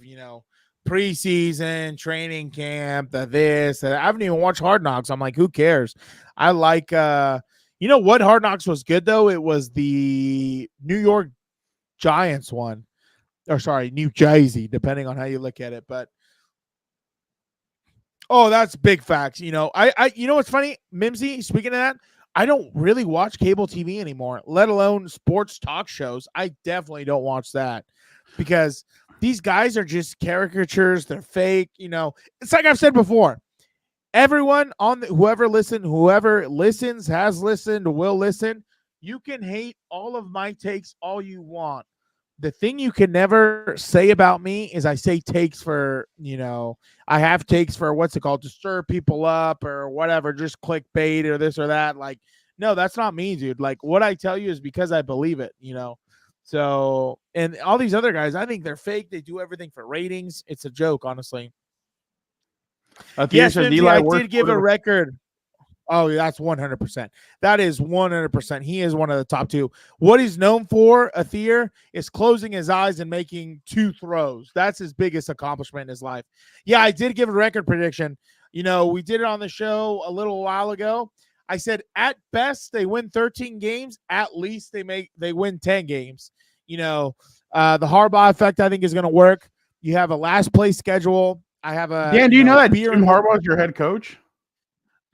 preseason, training camp, this. I haven't even watched Hard Knocks. I'm like, who cares? I like you know what Hard Knocks was good, though? It was the New York Giants one. Or, sorry, New Jersey, depending on how you look at it. But, that's big facts. You know what's funny, Mimsy, speaking of that, I don't really watch cable TV anymore, let alone sports talk shows. I definitely don't watch that because these guys are just caricatures. They're fake. It's like I've said before. Everyone whoever listens, has listened, will listen. You can hate all of my takes all you want. The thing you can never say about me is I say takes for, I have takes for to stir people up or whatever, just clickbait or this or that. Like, no, that's not me, dude. Like, what I tell you is because I believe it, So, and all these other guys, I think they're fake. They do everything for ratings. It's a joke, honestly. Yes, Lindsay, I did give a record. Oh, that's 100%. That is 100%. He is one of the top two. What he's known for, Athir, is closing his eyes and making 2 throws. That's his biggest accomplishment in his life. Yeah, I did give a record prediction. We did it on the show a little while ago. I said at best they win 13 games. At least they win 10 games. The Harbaugh effect I think is going to work. You have a last place schedule. I have a Dan. Do you know that Jim Harbaugh is your head coach?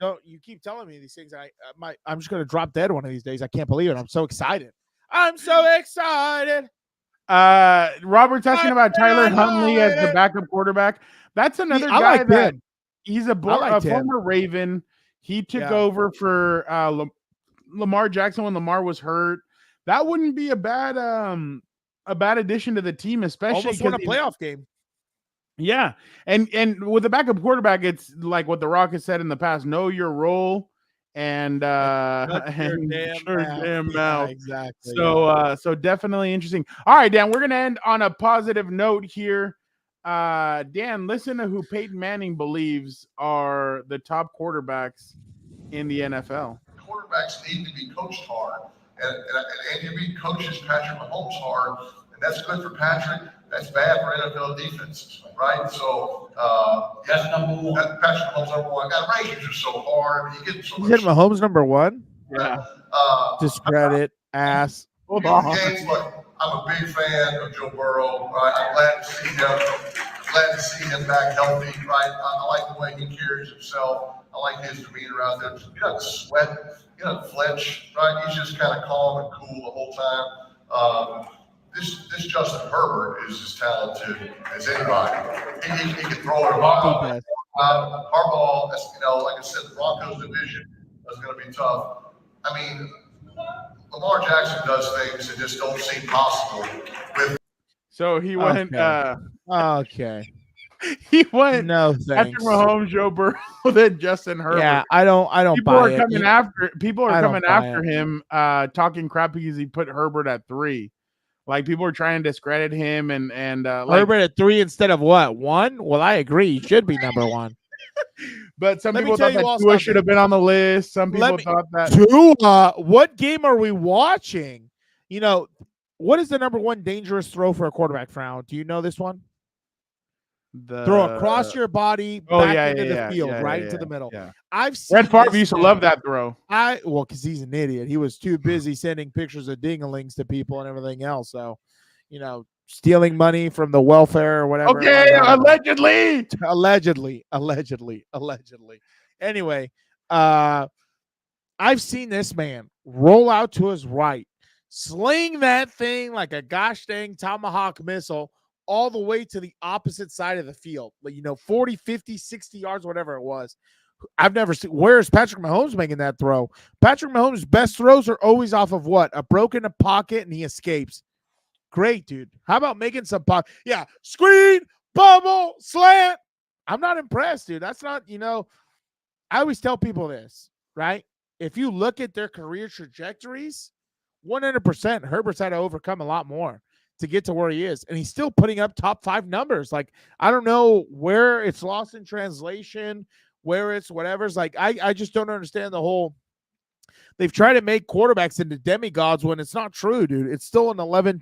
No, you keep telling me these things. I'm just going to drop dead one of these days. I can't believe it. I'm so excited. Robert's asking about Tyler Huntley as the backup quarterback. That's another guy that he's a former Raven. He took over for Lamar Jackson when Lamar was hurt. That wouldn't be a bad addition to the team, especially almost won a playoff game. Yeah, and with the backup quarterback, it's like what The Rock has said in the past: know your role and damn mouth. Exactly. So definitely interesting. All right, Dan, we're gonna end on a positive note here. Dan, listen to who Peyton Manning believes are the top quarterbacks in the NFL. Quarterbacks need to be coached hard, and Andy Reid coaches Patrick Mahomes hard, and that's good for Patrick. That's bad for NFL defenses, right? So that's number one. Patrick Mahomes number one. God, rankings are so hard. You get so much. You said Mahomes number one? Yeah. Discredit, ass. Hold on. Look, I'm a big fan of Joe Burrow. Right? I'm glad to see him. Glad to see him back healthy. Right? I like the way he carries himself. I like his demeanor out there. He doesn't sweat. He doesn't flinch. Right? He's just kind of calm and cool the whole time. This Justin Herbert is as talented as anybody. He can throw it around. Harbaugh, like I said, the Broncos division is going to be tough. I mean, Lamar Jackson does things that just don't seem possible with. So he went. Okay. He went. No Patrick thanks. Mahomes, Joe Burrow, then Justin Herbert. Yeah, I don't People buy are it. coming after. People are I don't coming buy after it. him, talking crap because he put Herbert at 3. Like people are trying to discredit him and like, Herbert at 3 instead of what? 1? Well, I agree. He should be number 1. But some Let me people tell thought you all that Tua something. should have been on the list. Some people thought that. Tua, what game are we watching? You know, what is the number 1 dangerous throw for a quarterback, Frown? Do you know this one? Throw across your body, back into the field, right into the middle. Yeah. I've seen Brett Favre this used to man. love that throw. Because he's an idiot. He was too busy sending pictures of dingalings to people and everything else. So, stealing money from the welfare or whatever. Okay, allegedly. Allegedly. Anyway, I've seen this man roll out to his right, sling that thing like a gosh dang tomahawk missile all the way to the opposite side of the field. 40, 50, 60 yards, whatever it was. I've never seen. Where's Patrick Mahomes making that throw? Patrick Mahomes' best throws are always off of what? A broken pocket and he escapes. Great, dude. How about making some pop? Yeah, screen, bubble, slant. I'm not impressed, dude. That's not, I always tell people this, right? If you look at their career trajectories, 100% Herbert's had to overcome a lot more to get to where he is. And he's still putting up top 5 numbers. Like, I don't know where it's lost in translation, where it's whatever's like, I just don't understand the whole. They've tried to make quarterbacks into demigods when it's not true, dude. It's still an 11.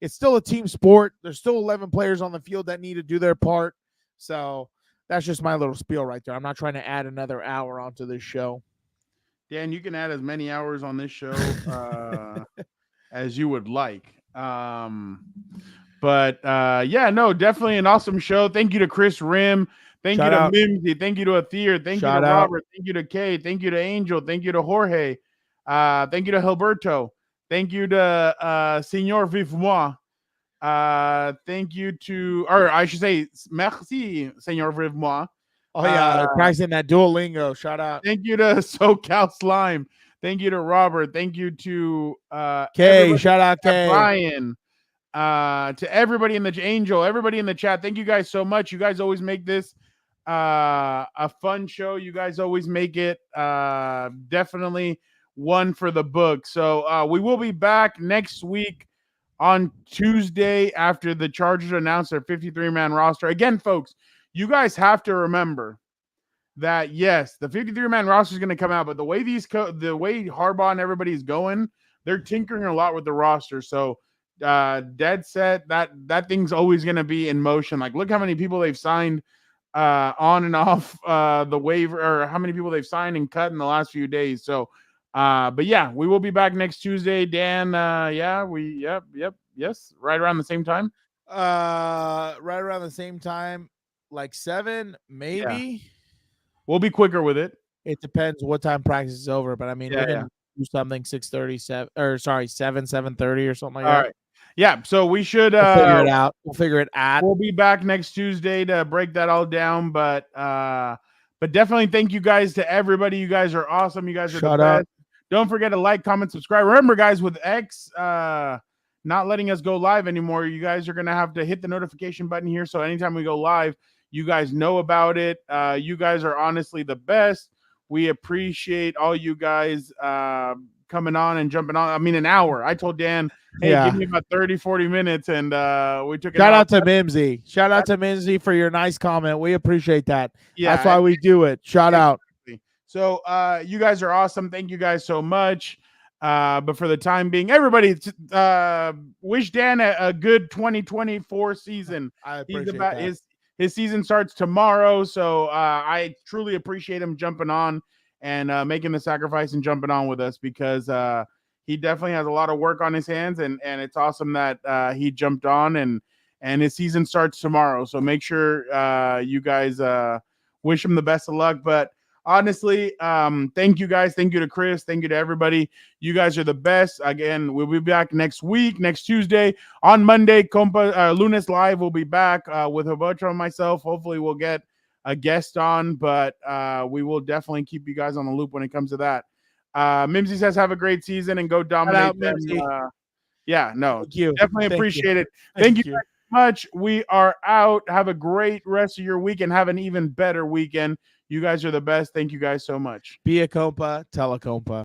It's still a team sport. There's still 11 players on the field that need to do their part. So that's just my little spiel right there. I'm not trying to add another hour onto this show. Dan, you can add as many hours on this show as you would like. But definitely an awesome show. Thank you to Kris Rhim. Thank you to Mimsy. Thank you to Athir. Thank you to Robert. Thank you to Kay. Thank you to Angel. Thank you to Jorge. Thank you to Hilberto. Thank you to Senor Vivement. Thank you to, or I should say, merci, Senor Vivement. Oh, yeah. Practicing that Duolingo. Shout out. Thank you to SoCal Slime. Thank you to Robert. Thank you to Kay. Shout out Kay. Brian. To everybody in the Angel, everybody in the chat. Thank you guys so much. You guys always make this a fun show. You guys always make it definitely one for the book. So we will be back next week on Tuesday after the Chargers announce their 53-man roster. Again, folks, you guys have to remember that, yes, the 53-man roster is going to come out, but the way the way Harbaugh and everybody is going, they're tinkering a lot with the roster. So dead set, that thing's always going to be in motion. Like, look how many people they've signed on and off the waiver, or how many people they've signed and cut in the last few days. So but yeah, we will be back next Tuesday. Dan, yes, right around the same time. Right around the same time, like 7, maybe. Yeah. We'll be quicker with it. It depends what time practice is over, but I mean, we're gonna do something 6:37, or sorry, 7:30 or something like that. All right. Yeah, so we should we'll figure it out. We'll figure it out. We'll be back next Tuesday to break that all down, but definitely thank you guys to everybody. You guys are awesome. You guys are the best. Don't forget to like, comment, subscribe. Remember, guys, with X not letting us go live anymore, you guys are going to have to hit the notification button here. So anytime we go live, you guys know about it. You guys are honestly the best. We appreciate all you guys coming on and jumping on. I mean, an hour. I told Dan, hey, give me about 30, 40 minutes, and we took it. Shout out to Mimsy. Shout out to Mimsy for your nice comment. We appreciate that. Yeah, that's why we do it. Shout out. So you guys are awesome. Thank you guys so much. But for the time being, everybody wish Dan a good 2024 season. I appreciate that. His season starts tomorrow, so I truly appreciate him jumping on and making the sacrifice and jumping on with us, because he definitely has a lot of work on his hands, and it's awesome that he jumped on, and his season starts tomorrow. So make sure you guys wish him the best of luck. But honestly, thank you guys. Thank you to Chris. Thank you to everybody. You guys are the best. Again, we'll be back next week, next Tuesday. On Monday, Lunes Live will be back with Roberto and myself. Hopefully we'll get a guest on, but we will definitely keep you guys on the loop when it comes to that. Mimsy says have a great season and go dominate out, them. Mimsy. Yeah, no, Thank you. definitely Thank appreciate you. it. Thank you you. very much. We are out. Have a great rest of your week and have an even better weekend. You guys are the best. Thank you guys so much. Be a compa, tell a compa.